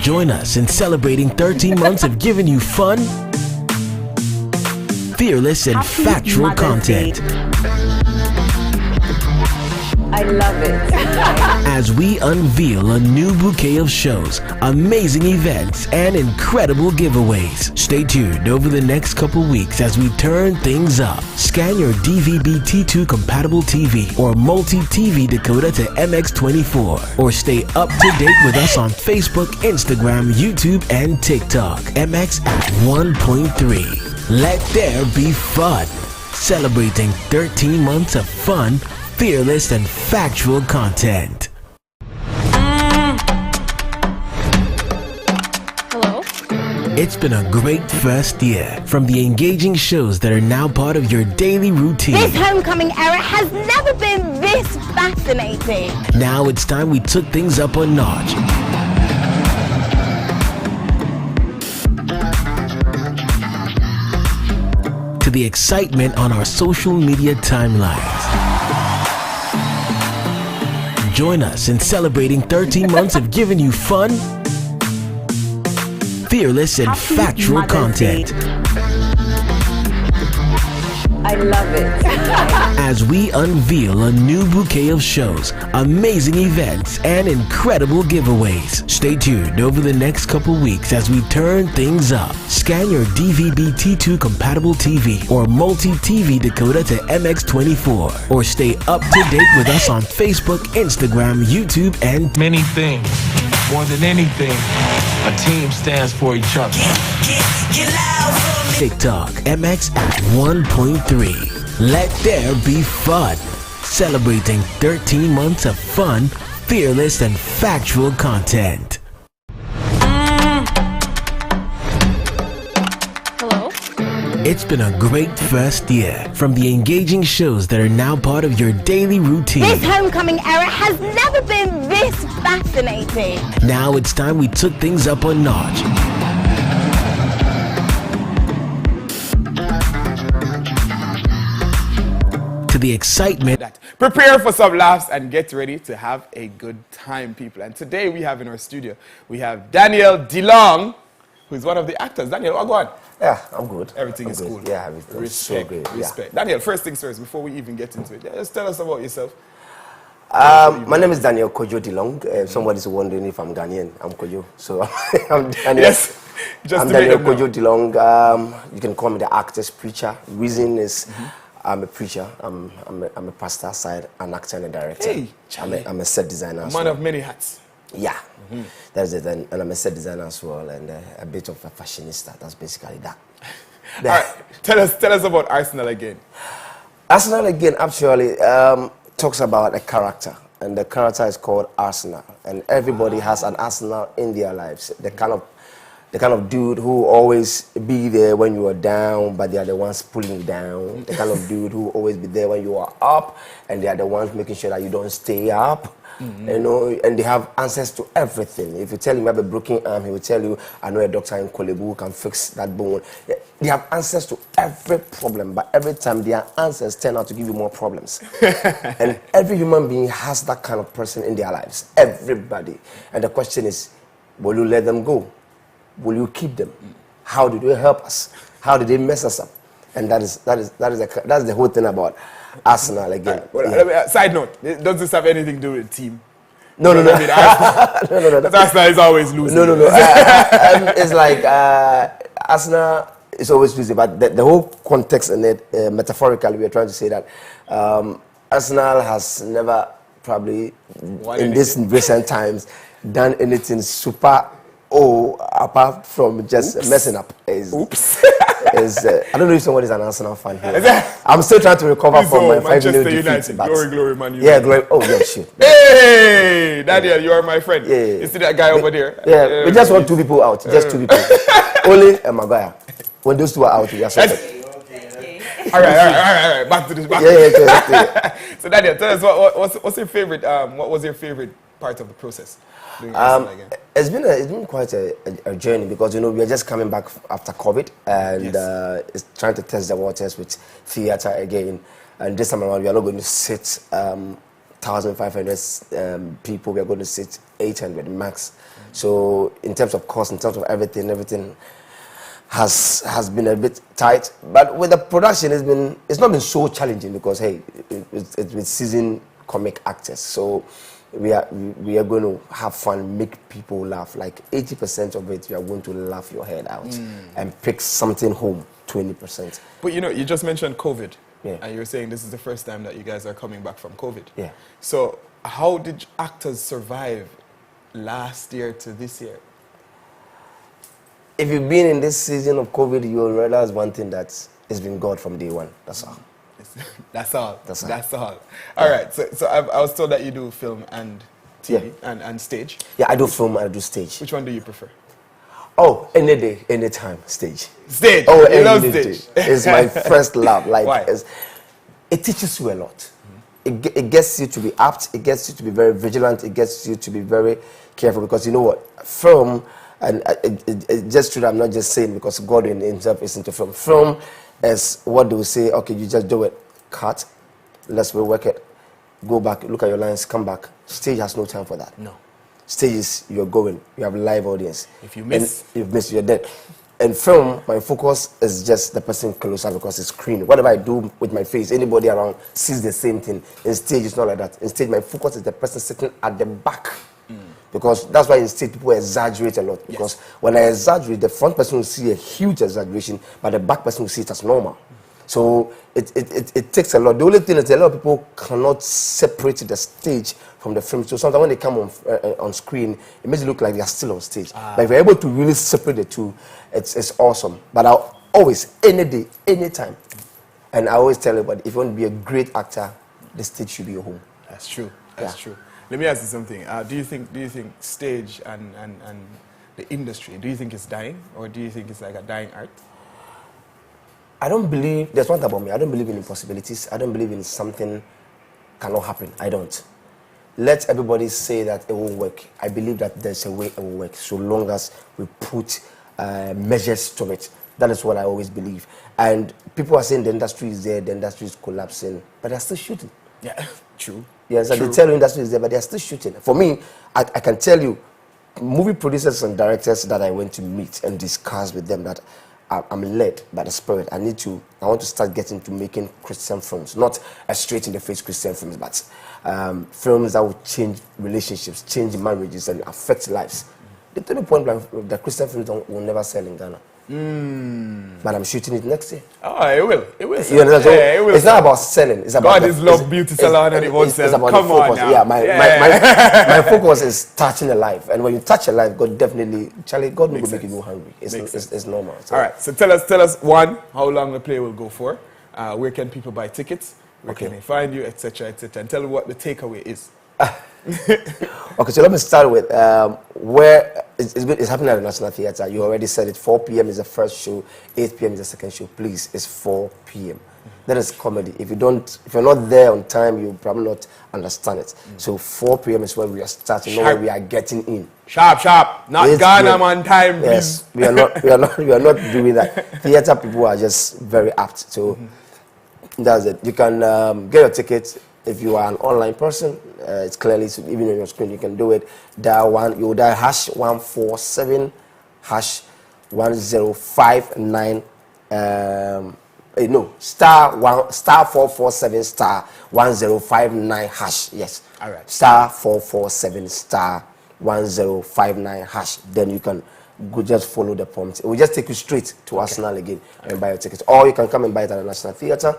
Join us in celebrating 13 months of giving you fun, fearless, and Happy factual Mother's content. I love it. As we unveil a new bouquet of shows, amazing events, and incredible giveaways. Stay tuned over the next couple weeks as we turn things up. Scan your DVB-T2 compatible TV or multi-TV decoder to MX24, or stay up to date with us on Facebook, Instagram, YouTube, and TikTok. MX at 1.3. Let there be fun. Celebrating 13 months of fun, fearless, and factual content. Hello? It's been a great first year. From the engaging shows that are now part of your daily routine. This homecoming era has never been this fascinating. Now it's time we took things up a notch. To the excitement on our social media timelines. Join us in celebrating 13 months of giving you fun, fearless, and Happy factual Mother's content. I love it. As we unveil a new bouquet of shows, amazing events, and incredible giveaways. Stay tuned over the next couple weeks as we turn things up. Scan your DVB-T2 compatible TV or multi-TV decoder to MX24, or stay up to date with us on Facebook, Instagram, YouTube, and Many things. More than anything, a team stands for each other. TikTok. MX at 1.3. Let there be fun. Celebrating 13 months of fun, fearless, and factual content. Hello? It's been a great first year. From the engaging shows that are now part of your daily routine. This homecoming era has never been this fascinating. Now it's time we took things up a notch. To the excitement. Prepare for some laughs and get ready to have a good time, people. And today we have in our studio, we have Daniel DeLong, who is one of the actors. Daniel, what go on? Yeah, I'm good. Everything I'm is good. cool. Yeah, everything's so good. Respect. Daniel, first things first, before we even get into it, just tell us about yourself. My name is Daniel Kojo DeLong. Somebody's wondering if I'm Ghanaian. I'm Kojo. So I'm Daniel. Yes, just I'm to make Daniel them know. Kojo DeLong. You can call me the actor's preacher. Reason is I'm a preacher. I'm a pastor side, an actor and a director. Hey, I'm a set designer as Man well. of many hats. Yeah, that's it. And I'm a set designer as well, and a bit of a fashionista. That's basically that. All right, tell us about Arsenal again. Arsenal again actually talks about a character, and the character is called Arsenal, and everybody has an Arsenal in their lives. The kind of dude who always be there when you are down, but they are the ones pulling you down. The kind of dude who always be there when you are up, and they are the ones making sure that you don't stay up. You know, and they have answers to everything. If you tell him you have a broken arm, he will tell you, I know a doctor in Kolebu who can fix that bone. They have answers to every problem, but every time their answers turn out to give you more problems. And every human being has that kind of person in their lives. Everybody. And the question is, will you let them go? Will you keep them? How do they help us? How did they mess us up? And that's the whole thing about Arsenal again. Well, side note, does this have anything to do with the team? No. I mean, Arsenal, No. Arsenal is always losing. No. It's like Arsenal is always losing, but the whole context in it, metaphorically, we are trying to say that Arsenal has never probably, in this recent times, done anything super apart from just messing up. Oops. I don't know if somebody's an Arsenal fan here. I'm still trying to recover from my 5-0 Manchester defeat. United. but- Glory, man. United. Yeah, glory. Oh, yeah, shit. Hey, Daniel, you are my friend. Yeah. You see that guy over there? Yeah, we just want two people out. Just two people. Only Maguire. When those two are out, we are sorted. All right. Back to this. Yeah. So Daniel, tell us what's your favorite? What was your favorite part of the process? Doing Arsenal again? It's been quite a journey because we are just coming back after COVID and it's trying to test the waters with theater again. And this time around, we are not going to sit 1,500 people. We are going to sit 800 max. So in terms of cost, in terms of everything has been a bit tight. But with the production, it's not been so challenging because hey, it's with seasoned comic actors. So we are going to have fun, make people laugh. Like 80% of it, you are going to laugh your head out and pick something home. 20%. But you just mentioned COVID. Yeah. And you're saying this is the first time that you guys are coming back from COVID. Yeah. So how did actors survive last year to this year? If you've been in this season of COVID, you'll realize one thing, that it's been God from day one. That's all. That's all. That's all. All right. So I was told that you do film and TV and stage. Yeah, I do film and I do stage. Which one do you prefer? Oh, any day, anytime, stage. Stage. Oh, you love any stage. day. It's my first love. Like, why? It teaches you a lot. It gets you to be apt. It gets you to be very vigilant. It gets you to be very careful, because you know what, film, and it's just true. I'm not just saying because Godwin himself is into film. Film is what they will say. Okay, you just do it. Cut. Let's rework it. Go back. Look at your lines. Come back. Stage has no time for that. No. Stages, you're going, you have a live audience. If you miss, you're dead. In film, my focus is just the person closer because it's screen. Whatever I do with my face, anybody around sees the same thing. In stage, it's not like that. In stage, my focus is the person sitting at the back. Because that's why in stage, people exaggerate a lot. Because when I exaggerate, the front person will see a huge exaggeration, but the back person will see it as normal. So it takes a lot. The only thing is a lot of people cannot separate the stage from the film. So sometimes when they come on screen, it makes it look like they are still on stage. But if you're able to really separate the two, it's awesome. But I'll always, any day, anytime. And I always tell everybody, if you want to be a great actor, the stage should be your home. That's true. That's true. Let me ask you something. Do you think stage and the industry, do you think it's dying, or do you think it's like a dying art? I don't believe, there's one thing about me, I don't believe in impossibilities. I don't believe in something cannot happen. I don't. Let everybody say that it won't work. I believe that there's a way it will work, so long as we put measures to it. That is what I always believe. And people are saying the industry is there, the industry is collapsing, but they're still shooting. Yeah, true. Yes, they tell you industry is there, but they're still shooting. For me, I can tell you, movie producers and directors that I went to meet and discuss with them, that I'm led by the Spirit. I want to start getting to making Christian films, not a straight in the face Christian films, but films that will change relationships, change marriages, and affect lives. The turning point, the Christian films will never sell in Ghana. But I'm shooting it next year. Oh, it will. It will. You know, so it will. It's not about selling. It's about God is love, beauty salon, and it won't sell. It's about Come the focus. on now. My focus is touching a life, and when you touch a life, God definitely, Charlie, God will make you go hungry. It's normal. So. All right. So tell us one, how long the play will go for, where can people buy tickets, where can they find you, etc., and tell them what the takeaway is. Okay, so let me start with where it's happening at the National Theatre. You already said it. 4 p.m. is the first show. 8 p.m. is the second show. Please, it's 4 p.m. That is comedy. If you're not there on time, you probably not understand it. So 4 p.m. is where we are starting, not where we are getting in. Sharp. Not Ghana on time. Yes, we are not doing that. Theatre people are just very apt. So that's it. You can get your tickets. If you are an online person, it's clearly, so even on your screen, you can do it. Dial #147 #1059 *447 *1059 #. Yes. All right. *447 *1059 #. Then you can go just follow the prompt. It will just take you straight to Arsenal again and buy your tickets. Or you can come and buy it at the National Theatre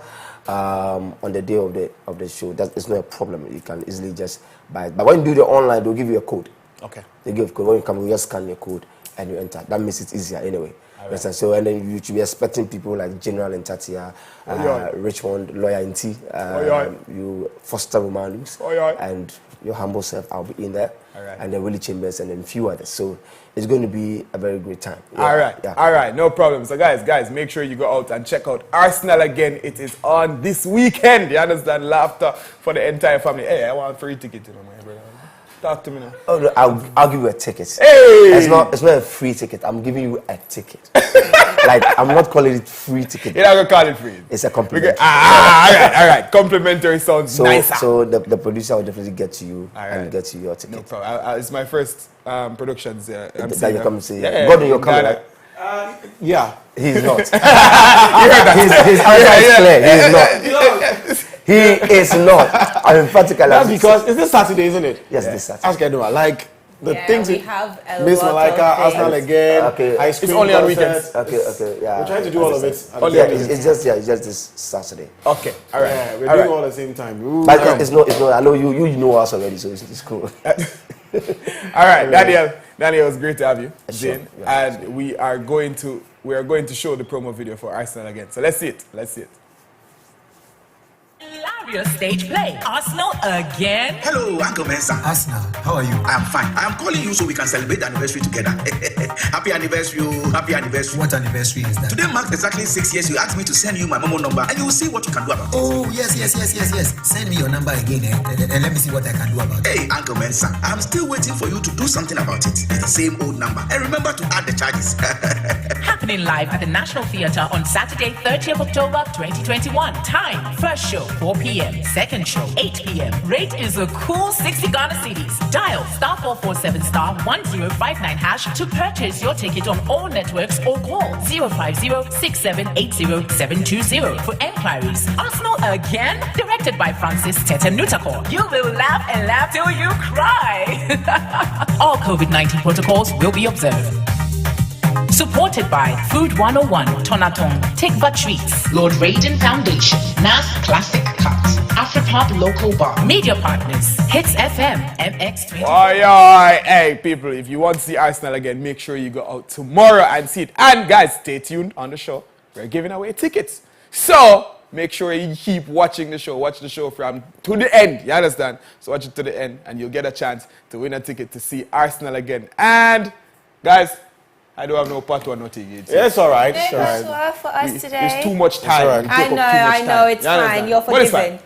on the day of the show. That is not a problem. You can easily just buy it. But when you do the online, they'll give you a code. Okay. They give a code. When you come, you just scan your code and you enter. That makes it easier anyway. Right. So and then you should be expecting people like General and Tatia, Richmond, Lawyer in T, you Foster Romanus, and your humble self. I'll be in there, and then Willie Chambers, and then a few others. So it's going to be a very great time. Yeah. All right, no problem. So guys, make sure you go out and check out Arsenal again. It is on this weekend. You understand? Laughter for the entire family. Hey, I want a free ticket, my brother. Talk to me now. Oh, no, I'll give you a ticket. Hey! It's not a free ticket. I'm giving you a ticket. like I'm not calling it free ticket. You're not gonna call it free. It's a compliment. All right. Complimentary sounds So, nicer. so the producer will definitely get to you All right. and get you your ticket. No problem. It's my first productions. That you come and see. Yeah, Godwin, you're coming, right? Yeah. He's not. His answer is clear. He is not. He is not. I'm emphatically. That's because it's this Saturday, isn't it? Yes, this Saturday. Ask Edma. Like the Yeah, things we have a Miss lot Malika, of Arsenal things. again. Okay. Ice cream It's only on concerts. weekends. Okay, yeah. We're trying to do all of it. Only Yeah, on it's just this Saturday. Okay. All right. Yeah, we're All doing right. all at the same time. Ooh, But it's not. I know you know us already, so it's cool. All right, Daniel, it was great to have you, Sure. Jane. Yeah, And we are going to show the promo video for Arsenal again. So let's see it. Hilarious stage play. Arsenal again. Hello, Uncle Mensa. Arsenal, how are you? I'm fine. I'm calling you so we can celebrate the anniversary together. Happy anniversary, happy anniversary. What anniversary is that? Today marks exactly 6 years. You asked me to send you my Momo number and you will see what you can do about it. Oh, yes. Send me your number again and let me see what I can do about it. Hey, Uncle Mensa, I'm still waiting for you to do something about it. It's the same old number. And remember to add the charges. Happening live at the National Theatre on Saturday, 30th October 2021. Time, first show, 4 p.m. Second show, 8 p.m. Rate is a cool 60 Ghana cedis. Dial *447*1059# to purchase your ticket on all networks or call 050-6780-720 for enquiries. Arsenal again? Directed by Francis Tete Nutakor. You will laugh and laugh till you cry. All COVID-19 protocols will be observed. Supported by Food 101, Tonatong, Tikva Treats, Lord Raiden Foundation, NAS Classic Cuts, Afropop Local Bar, Media Partners, Hits FM, MX20. Oi. Hey, people, if you want to see Arsenal again, make sure you go out tomorrow and see it. And guys, stay tuned on the show. We're giving away tickets. So make sure you keep watching the show. Watch the show from to the end. You understand? So watch it to the end and you'll get a chance to win a ticket to see Arsenal again. And guys, I don't have no part or nothing. It's all right. It's for us today. It's too much time. Right. I know, it's You fine. understand? You're But it's forgiven.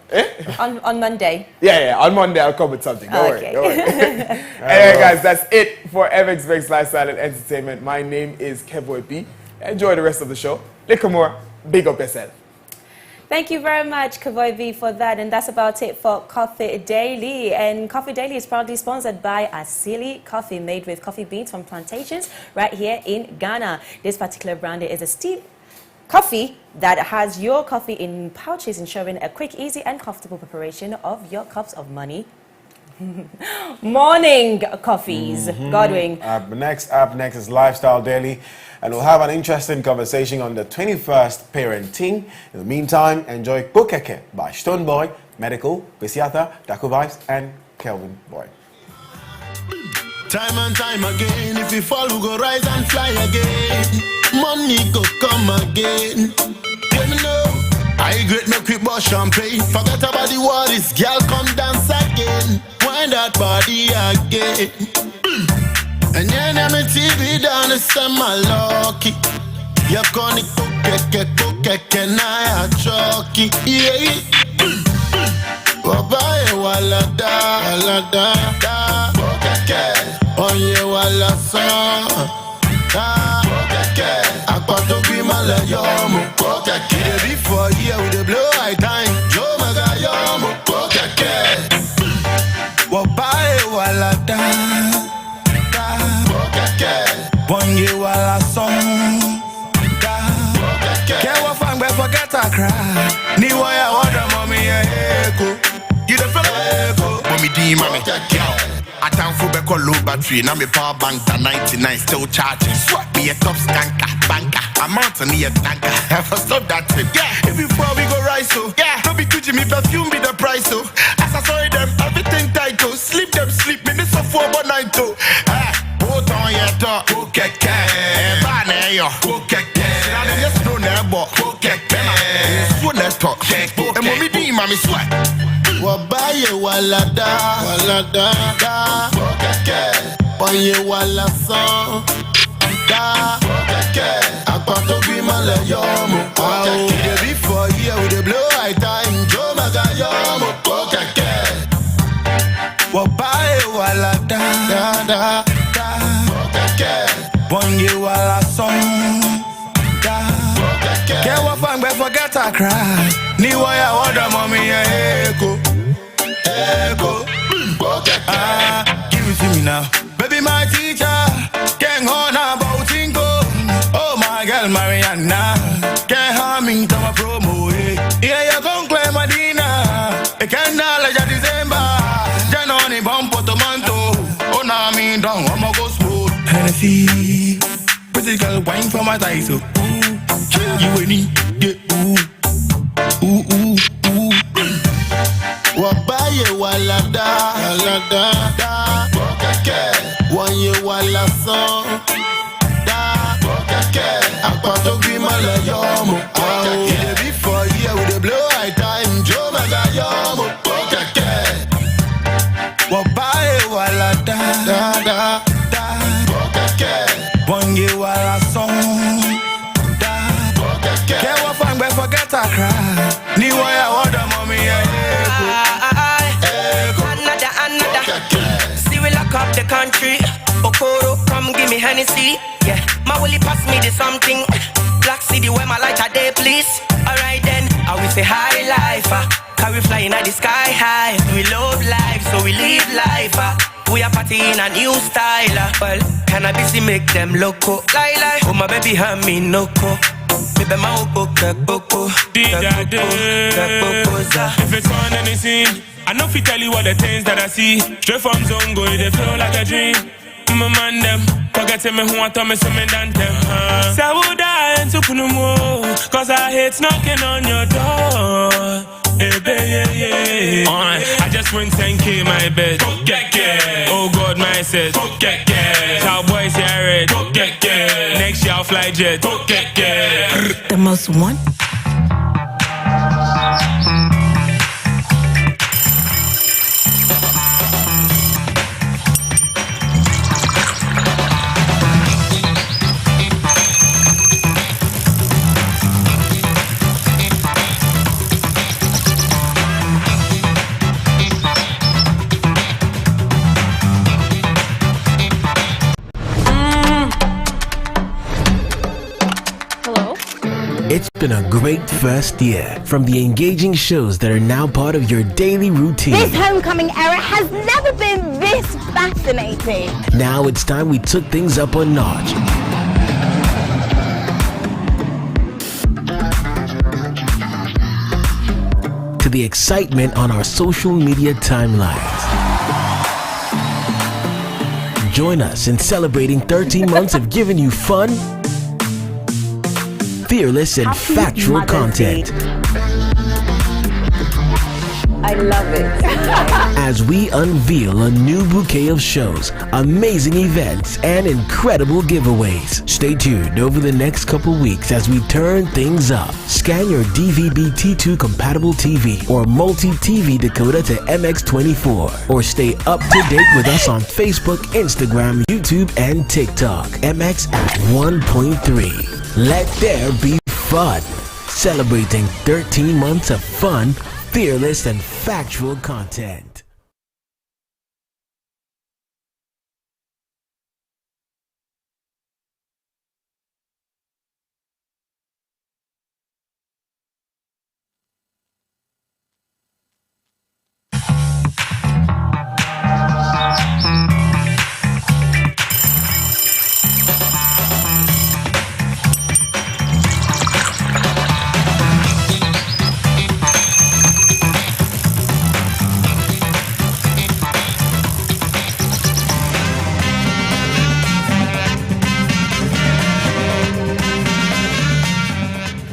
fine. On Monday. Yeah. On Monday I'll come with something. Don't Okay. worry. Anyway, guys, that's it for MX Vex Lifestyle and Entertainment. My name is Kevoy B. Enjoy the rest of the show. Little more. Big up yourself. Thank you very much, Kavoy V, for that. And that's about it for Coffee Daily. And Coffee Daily is proudly sponsored by Asili Coffee, made with coffee beans from plantations right here in Ghana. This particular brand is a steep coffee that has your coffee in pouches, ensuring a quick, easy, and comfortable preparation of your cups of money. Morning coffees. Godwin. Up next is Lifestyle Daily, and we'll have an interesting conversation on the 21st parenting. In the meantime, enjoy Kokeke by Stoneboy, Medical, Bisiata, Daku Vibes, and Kelvin Boy. Time and time again, if we fall, we go rise and fly again. Money go come again. Let me know. I great make we bust champagne. Forget about the worries, girl, come dance again. Wind that body again. And yeah, now me TV down the summer lucky. You're gonna cook, na chucky. Yeah. Wabaye wala da. Onye wala sa. Akpato bi mala yomo. It be for year with the blow high time. Joe maga yomo. Wabaye wala da. Bonye wala song. Kewa fangbe forget a cry. Ni waya wada mommy eko. You the fella eko. Mommy D mommy. I time for back low battery. Now me power bank at 99 still charging. Swap me a top skanker banker. I'm out on the tanker. Have to stop that trip. Yeah. If we fall we go rise so. Yeah. Don't be too Jimmy perfume be the price so. As I saw them everything tight to. Sleep them sleep me this for overnight to. Both on your talk. Okay. Bane yo. Okay. Now they just know never. Okay. So let's talk. And mommy D mommy sweat. Wabaye wala da. Onye wala son. Da. Akpato bi mala yomo. It be for year with the blow high time. Joe maga yomo. Wabaye wala da. Onye wala son. Da. forget I cry. Ni waya wada mommy echo. Echo. Give it to me now. Baby, my teacher. Can't hold about Tinko. Oh, my girl, Mariana. Can't harm me to my promo. Yeah, you gon' claim Medina. I can't knowledge of December. Janoni bump to manto. Oh, now I mean, down, I'm a go smooth. Hennessy. Pretty girl, wine for my thighs. So, you and me, yeah, ooh. Wabaye walada, walada, bokake. One year wala song, da, bokake. Apato grima la yomo, bokake. Before year with the blow high time, Joe maga yomo, bokake. Wabaye walada, da, bokake. One year wala song, da, bokake. Can't walk and forget I cry. Ni waya wada mommy See we lock up the country. Okoro, come give me Hennessy. Yeah, my willie pass me the something. Black City where my light are there, please. Alright then, I will say high life. Carry flying at the sky high. We love life, so we live life. We are partying a new style. Well, cannabis make them loco. Lie, oh my baby, hand me no co. Baby, my boko. If it's on anything, I know if you tell you what the things that I see. Straight from Zongo, they feel like a dream. My man them, forgetting me who want to me some than them. Say I would die and to no more, cause I hate knocking on your door. Hey, baby, I just went 10K my bed. Oh God, my says. Cowboys here red. Next year I'll fly jet. The most one. It's been a great first year, from the engaging shows that are now part of your daily routine. This homecoming era has never been this fascinating. Now it's time we took things up a notch. To the excitement on our social media timelines. Join us in celebrating 13 months of giving you fun, fearless and factual content. I love it. As we unveil a new bouquet of shows, amazing events, and incredible giveaways. Stay tuned over the next couple weeks as we turn things up. Scan your DVB-T2 compatible TV or multi-TV decoder to MX24, or stay up to date with us on Facebook, Instagram, YouTube, and TikTok. MX at 1.3. Let there be fun. Celebrating 13 months of fun, fearless and factual content.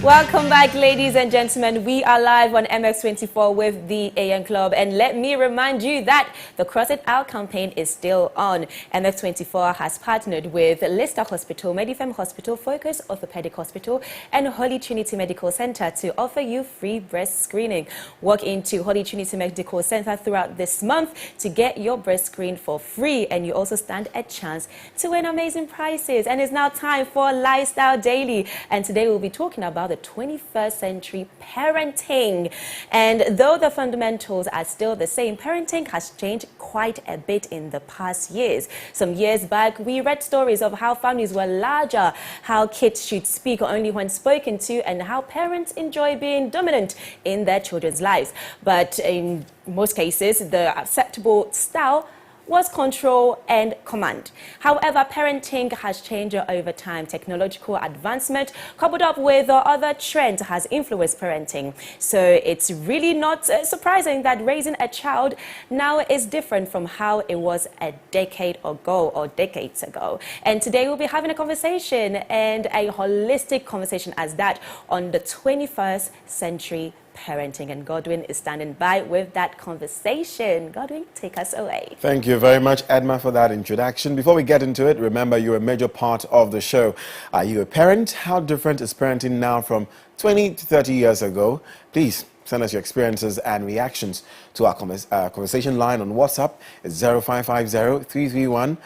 Welcome back, ladies and gentlemen. We are live on MX24 with the AN Club. And let me remind you that the Cross It Out campaign is still on. MX24 has partnered with Lister Hospital, Medifem Hospital, Focus Orthopedic Hospital, and Holy Trinity Medical Center to offer you free breast screening. Walk into Holy Trinity Medical Center throughout this month to get your breast screened for free. And you also stand a chance to win amazing prizes. And it's now time for Lifestyle Daily. And today we'll be talking about the 21st century parenting. And though the fundamentals are still the same, parenting has changed quite a bit in the past years. Some years back, we read stories of how families were larger, how kids should speak only when spoken to, and how parents enjoy being dominant in their children's lives. But in most cases, the acceptable style was control and command. However, parenting has changed over time. Technological advancement coupled up with other trends has influenced parenting. So it's really not surprising that raising a child now is different from how it was a decade ago or decades ago. And today we'll be having a conversation, and a holistic conversation as that, on the 21st century parenting, and Godwin is standing by with that conversation. Godwin, take us away. Thank you very much, Edma, for that introduction. Before we get into it, remember you're a major part of the show. Are you a parent? How different is parenting now from 20 to 30 years ago? Please send us your experiences and reactions to our conversation line on WhatsApp. It's 0550-331-511,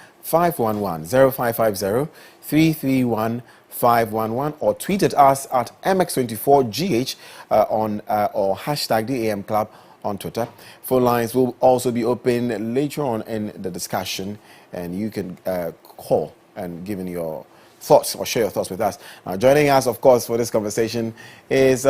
0550-331-511, or tweet at us at MX24GH or hashtag the AM Club on Twitter. Phone lines will also be open later on in the discussion, and you can call and give in your thoughts or share your thoughts with us. Joining us, of course, for this conversation is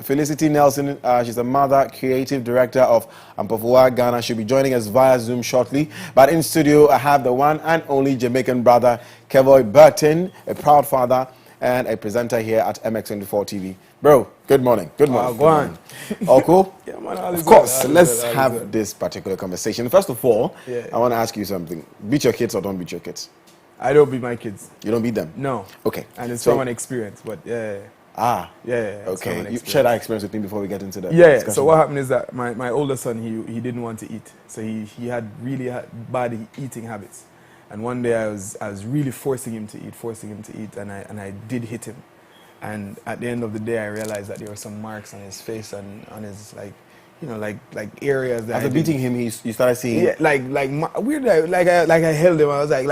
Felicity Nelson. She's the mother, creative director of Ampofua, Ghana. She'll be joining us via Zoom shortly. But in studio, I have the one and only Jamaican brother, Kevoy Burton, a proud father and a presenter here at MX24 TV. Bro, good morning. Good morning. Go on. All cool? Yeah, man, of course. Let's have this particular conversation. First of all, I want to ask you something. Beat your kids or don't beat your kids? I don't beat my kids. You don't beat them? No. Okay. And it's from an experience, but yeah. Okay. You share that experience with me before we get into the discussion. discussion. So what happened is that my older son, he didn't want to eat. So he had really bad eating habits. And one day I was really forcing him to eat, and I did hit him. And at the end of the day, I realized that there were some marks on his face and on his areas that. After beating him, you started seeing. Yeah, weird. I held him. I was like,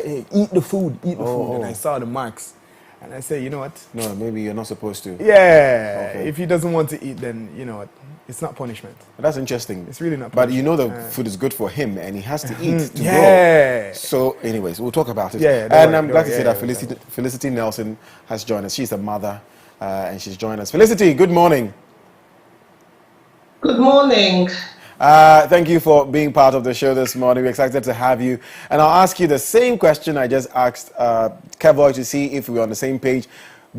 hey, eat the food, and I saw the marks, and I said, you know what? No, maybe you're not supposed to. Yeah. Okay. If he doesn't want to eat, then you know what? It's not punishment. That's interesting. It's really not But punishment. you know the food is good for him, and he has to eat to grow. So, anyways, we'll talk about it. And I'm glad to say that Felicity Nelson has joined us. She's a mother, and she's joined us. Felicity, good morning. Good morning. Thank you for being part of the show this morning. We're excited to have you. And I'll ask you the same question I just asked Kevoy to see if we're on the same page.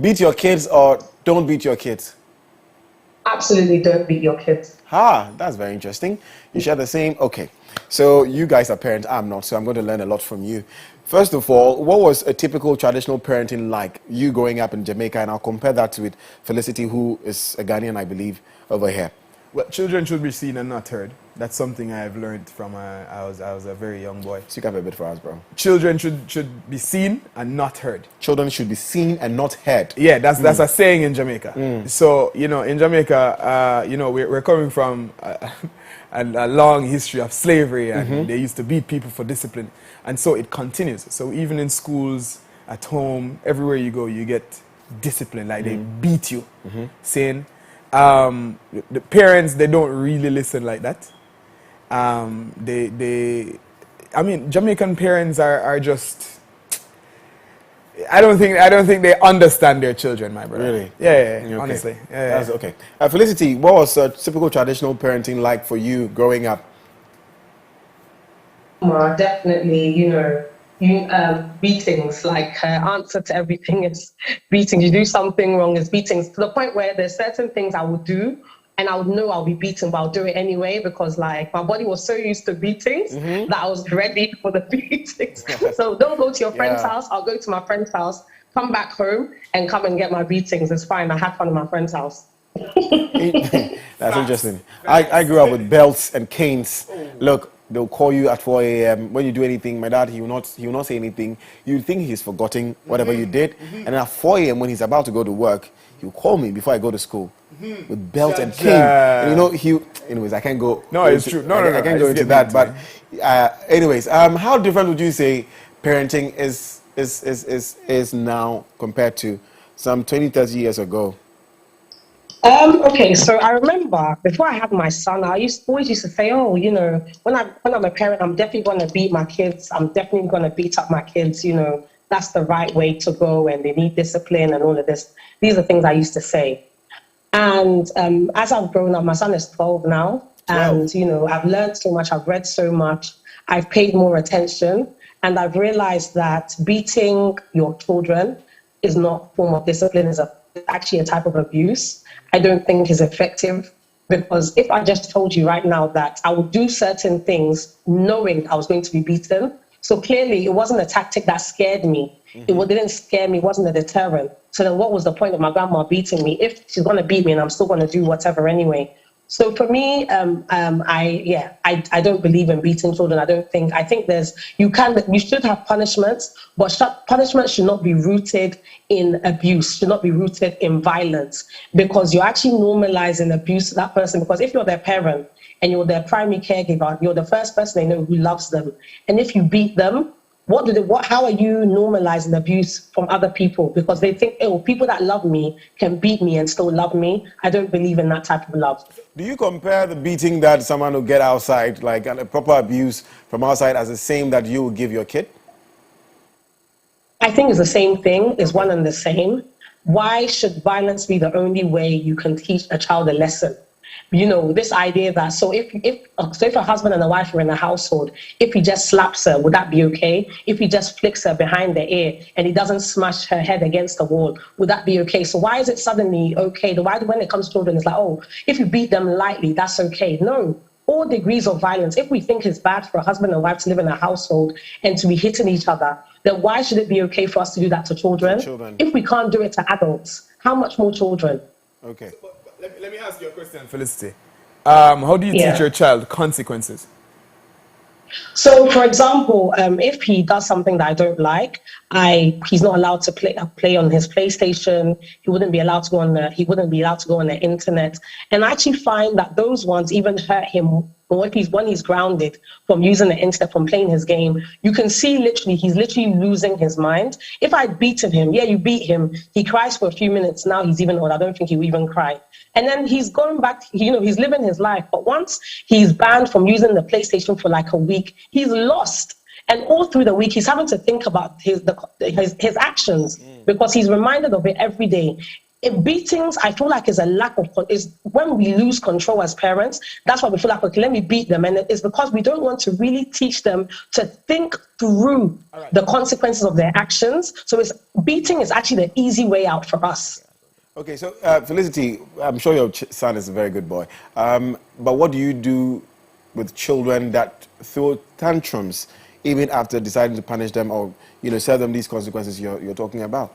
Beat your kids or don't beat your kids? Absolutely don't beat your kids. That's very interesting. You share the same? Okay. So you guys are parents. I'm not, so I'm going to learn a lot from you. First of all, what was a typical traditional parenting like, you growing up in Jamaica? And I'll compare that with Felicity, who is a Ghanaian, I believe, over here. Well, children should be seen and not heard. That's something I've learned from I was a very young boy. Speak up a bit for us, bro. Children should be seen and not heard. Children should be seen and not heard. Yeah, that's a saying in Jamaica. So, in Jamaica, we're coming from a long history of slavery, and they used to beat people for discipline. And so it continues. So even in schools, at home, everywhere you go, you get discipline. Like they beat you. Saying, the parents, they don't really listen like that. Jamaican parents are just, I don't think they understand their children, my brother. Really? Yeah, okay. Honestly. That's okay. Felicity, what was typical traditional parenting like for you growing up? Definitely, beatings, like answer to everything is beatings. You do something wrong, is beatings, to the point where there's certain things I would do and I would know I'll be beaten, but I'll do it anyway because my body was so used to beatings that I was ready for the beatings. So don't go to your friend's house, I'll go to my friend's house, come back home and come and get my beatings. It's fine, I had fun at my friend's house. That's interesting. I grew up with belts and canes. Look, they'll call you at 4 a.m. When you do anything, my dad, he will not say anything. You think he's forgotten whatever you did. And at 4 a.m. when he's about to go to work, he'll call me before I go to school with belt and cane. And anyways, I can't go. No, it's true. No, I can't go into that. But anyways, how different would you say parenting is now compared to some 20, 30 years ago? Okay, so I remember before I had my son, I always used to say, oh, you know, when I'm a parent, I'm definitely going to beat my kids. I'm definitely going to beat up my kids. You know, that's the right way to go, and they need discipline and all of this. These are things I used to say. And as I've grown up, my son is 12 now, and you know, I've learned so much. I've read so much. I've paid more attention, and I've realized that beating your children is not a form of discipline. It's actually a type of abuse. I don't think is effective, because if I just told you right now that I would do certain things knowing I was going to be beaten, so clearly it wasn't a tactic that scared me. It didn't scare me, it wasn't a deterrent. So then what was the point of my grandma beating me if she's going to beat me and I'm still going to do whatever anyway? So for me, I don't believe in beating children. I think you should have punishments, but punishment should not be rooted in abuse, should not be rooted in violence, because you're actually normalizing abuse to that person. Because if you're their parent and you're their primary caregiver, you're the first person they know who loves them. And if you beat them, how are you normalizing abuse from other people? Because they think, oh, people that love me can beat me and still love me. I don't believe in that type of love. Do you compare the beating that someone will get outside, like a proper abuse from outside, as the same that you would give your kid? I think it's the same thing. It's one and the same. Why should violence be the only way you can teach a child a lesson? You know, this idea that, so if a husband and a wife are in a household, if he just slaps her, would that be okay? If he just flicks her behind the ear and he doesn't smash her head against the wall, would that be okay? So why is it suddenly okay? Why, when it comes to children, it's like, oh, if you beat them lightly, that's okay. No, all degrees of violence. If we think it's bad for a husband and wife to live in a household and to be hitting each other, then why should it be okay for us to do that to children? If we can't do it to adults, how much more children? Okay. Let me ask you a question, Felicity. How do you teach your child consequences? So, for example, if he does something that I don't like, he's not allowed to play on his PlayStation. He wouldn't be allowed to go on the internet. And I actually find that those ones even hurt him. Or when he's grounded from using the internet, from playing his game, you can see he's literally losing his mind. If I'd beaten him, you beat him, he cries for a few minutes, now he's even old, I don't think he will even cry. And then he's going back, he's living his life. But once he's banned from using the PlayStation for like a week, he's lost. And all through the week, he's having to think about his actions, because he's reminded of it every day. Beatings, I feel like, is a lack of, is when we lose control as parents. That's why we feel like, okay, let me beat them. And it's because we don't want to really teach them to think through the consequences of their actions. So beating is actually the easy way out for us. Okay, so Felicity, I'm sure your son is a very good boy. But what do you do with children that throw tantrums even after deciding to punish them or, serve them these consequences you're talking about?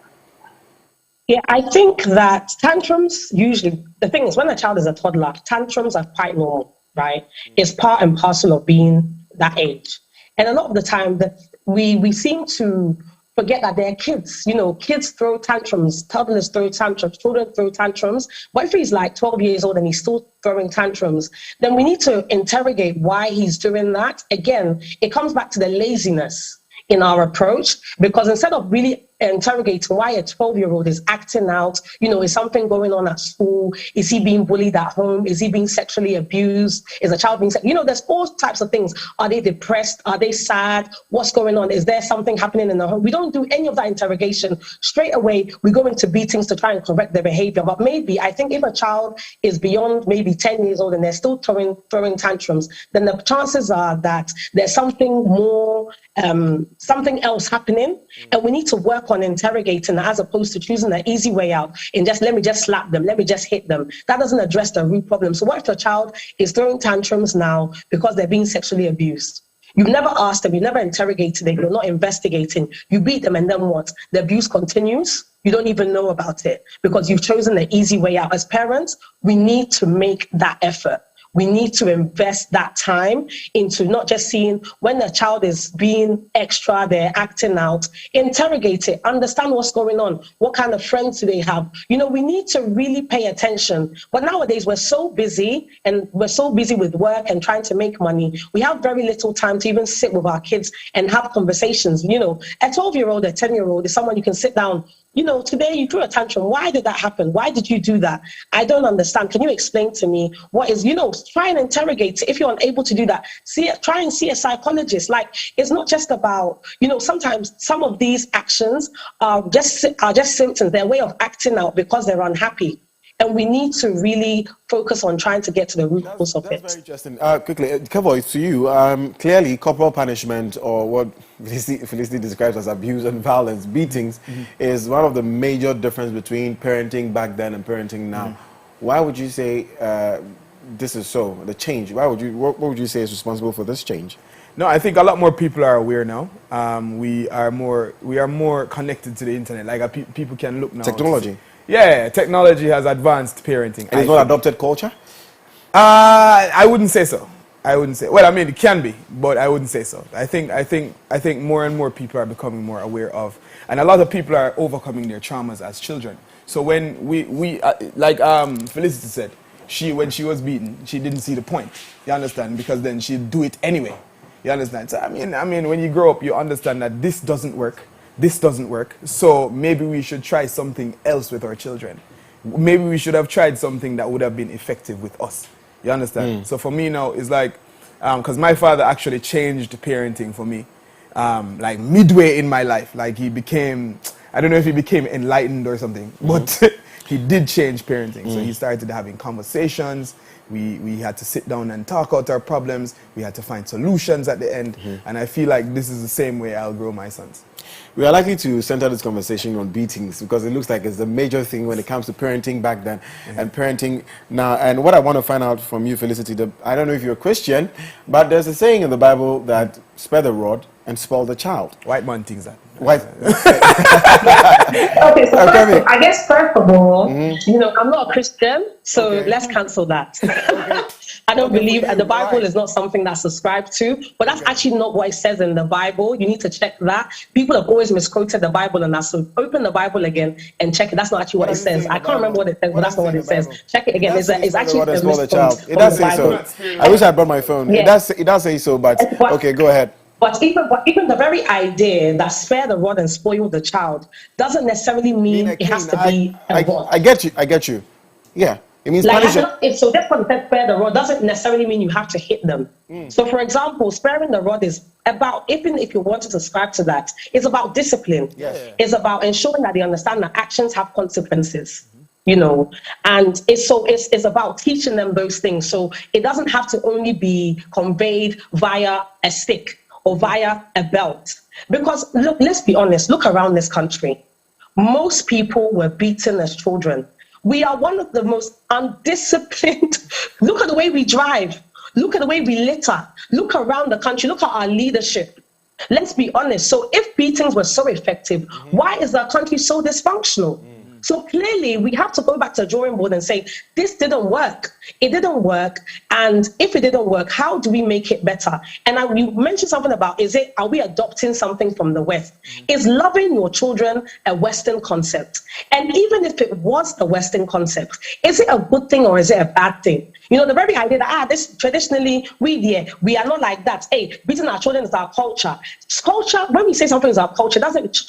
Yeah, I think that tantrums usually, the thing is, when a child is a toddler, tantrums are quite normal, right? It's part and parcel of being that age. And a lot of the time that we seem to forget that they're kids. Kids throw tantrums, toddlers throw tantrums, children throw tantrums. But if he's like 12 years old and he's still throwing tantrums, then we need to interrogate why he's doing that. Again, it comes back to the laziness in our approach, because instead of really interrogating why a 12-year-old is acting out, is something going on at school? Is he being bullied at home? Is he being sexually abused? Is a child being, there's all types of things. Are they depressed? Are they sad? What's going on? Is there something happening in the home? We don't do any of that interrogation. Straight away, we go into beatings to try and correct their behavior. But I think if a child is beyond maybe 10 years old and they're still throwing tantrums, then the chances are that there's something more, something else happening. And we need to work on interrogating, as opposed to choosing the easy way out and let me just slap them, let me just hit them. That doesn't address the root problem. So what if a child is throwing tantrums now because they're being sexually abused? You've never asked them, you never interrogated them, you're not investigating. You beat them and then what? The abuse continues. You don't even know about it because you've chosen the easy way out. As parents, we need to make that effort. We need to invest that time into not just seeing when a child is being extra, they're acting out, interrogate it, understand what's going on, what kind of friends do they have. We need to really pay attention. But nowadays, we're so busy with work and trying to make money. We have very little time to even sit with our kids and have conversations. A 12-year-old, a 10-year-old is someone you can sit down today you threw a tantrum. Why did that happen? Why did you do that? I don't understand. Can you explain to me what is, try and interrogate. If you're unable to do that, try and see a psychologist. Like, it's not just about, sometimes some of these actions are just symptoms. They're a way of acting out because they're unhappy. And we need to really focus on trying to get to the root cause of it. That's very interesting. Quickly, Kevo, to you, clearly corporal punishment, or what Felicity describes as abuse and violence, beatings, is one of the major difference between parenting back then and parenting now. Why would you say this is so, the change? What would you say is responsible for this change? No, I think a lot more people are aware now. We are more connected to the internet. Like people can look now. Technology. Yeah, technology has advanced parenting. And it's not adopted culture? I wouldn't say so. Well, I mean, it can be, but I wouldn't say so. I think more and more people are becoming more aware of, and a lot of people are overcoming their traumas as children. So when like Felicity said, when she was beaten, she didn't see the point. You understand? Because then she'd do it anyway. You understand? So I mean, when you grow up, you understand that this doesn't work. This doesn't work, so maybe we should try something else with our children. Maybe we should have tried something that would have been effective with us. You understand? So for me now, it's like, because my father actually changed parenting for me, like midway in my life. Like he became, I don't know if he became enlightened or something, but he did change parenting. So he started having conversations. We had to sit down and talk out our problems. We had to find solutions at the end. And I feel like this is the same way I'll grow my sons. We are likely to center this conversation on beatings because it looks like it's a major thing when it comes to parenting back then and parenting now. And what I want to find out from you, Felicity, I don't know if you're a Christian, but there's a saying in the Bible that spare the rod and spoil the child. White man thinks that. Okay, so I guess first of all, I'm not a Christian, so let's cancel that. I don't believe, and the Bible is not something that's subscribed to, but that's actually not what it says in the Bible. You need to check that. People have always misquoted the Bible and that, so open the Bible again and check it. That's not actually what it says. I can't remember what it says, but that's not what it says. Check it again. It's actually a misquote. It does say so. I wish I brought my phone. It does say so, but okay, go ahead. But even the very idea that spare the rod and spoil the child doesn't necessarily mean it has to be a rod. I get you. Yeah. It means punishing. So that's what it says, spare the rod doesn't necessarily mean you have to hit them. So for example, sparing the rod is about, even if you want to subscribe to that, it's about discipline. It's about ensuring that they understand that actions have consequences. And it's about teaching them those things. So it doesn't have to only be conveyed via a stick or via a belt. Because look, let's be honest, look around this country. Most people were beaten as children. We are one of the most undisciplined. Look at the way we drive. Look at the way we litter. Look around the country. Look at our leadership. Let's be honest. So if beatings were so effective, why is our country so dysfunctional? So clearly, we have to go back to the drawing board and say, this didn't work. It didn't work. And if it didn't work, how do we make it better? And you mentioned something about, are we adopting something from the West? Is loving your children a Western concept? And even if it was a Western concept, is it a good thing or is it a bad thing? The very idea that, this traditionally, we are not like that. Hey, beating our children is our culture. Culture, when we say something is our culture,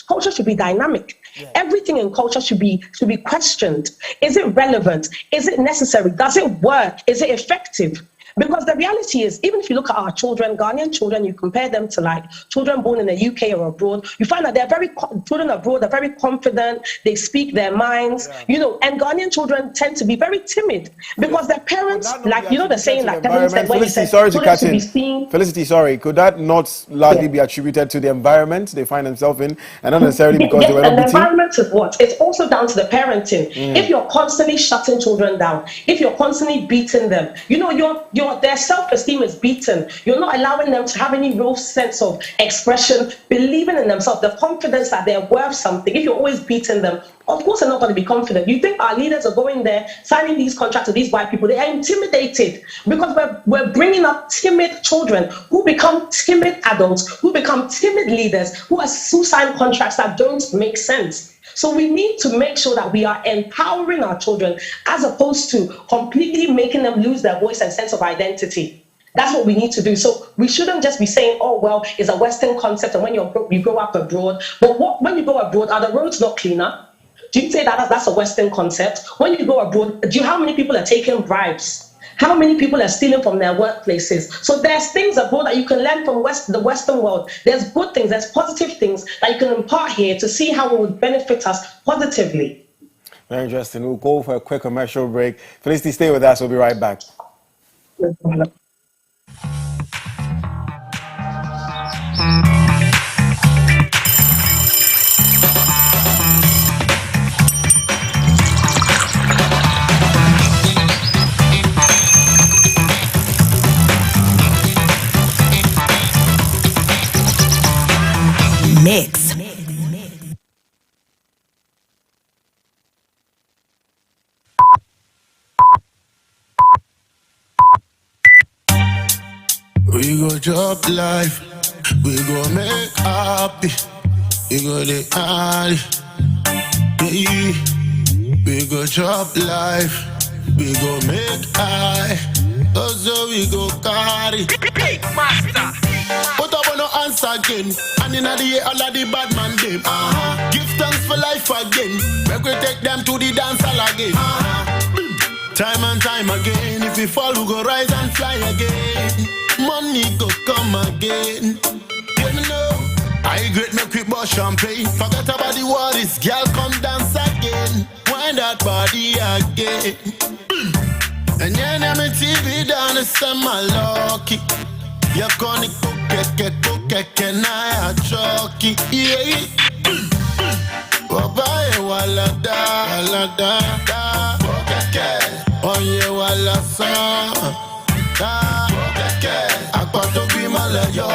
culture should be dynamic. Everything in culture should be questioned. Is it relevant? Is it necessary? Does it work? Is it effective? Because the reality is, even if you look at our children, Ghanaian children, you compare them to like children born in the UK or abroad, you find that children abroad are very confident, they speak their minds, and Ghanaian children tend to be very timid because their parents, the saying that Kevin said, when he said, sorry to cut in. Felicity, sorry, could that not largely be attributed to the environment they find themselves in and not necessarily because they were not beaten? The environment is what? It's also down to the parenting. If you're constantly shutting children down, if you're constantly beating them, their self-esteem is beaten. You're not allowing them to have any real sense of expression, believing in themselves, the confidence that they're worth something. If you're always beating them, of course they're not going to be confident. You think our leaders are going there, signing these contracts with these white people, they are intimidated because we're bringing up timid children who become timid adults, who become timid leaders, who sign contracts that don't make sense. So we need to make sure that we are empowering our children as opposed to completely making them lose their voice and sense of identity. That's what we need to do. So we shouldn't just be saying, it's a Western concept and when you grow up abroad. But when you go abroad, are the roads not cleaner? Do you say that that's a Western concept? When you go abroad, how many people are taking bribes? How many people are stealing from their workplaces? So there's things abroad that you can learn from the Western world. There's good things, there's positive things that you can impart here to see how it would benefit us positively. Very interesting. We'll go for a quick commercial break. Felicity, stay with us. We'll be right back. Mix. We go job life, we go make happy, we go the alley. We go job life, we go make high, also we go carry. Master. But I wanna answer again, and in the year all of the bad man them. Give thanks for life again, we go take them to the dance hall again. Time and time again, if we fall we go rise and fly again. Money go come again. You know, I great make we bust champagne. Forget about the worries, girl come dance again. Wind that body again. And you know me TV down the summer lucky. You gonna cook and I a chucky. Yeah. Bye wala da. Onye wala sa. Akwato bi mala yo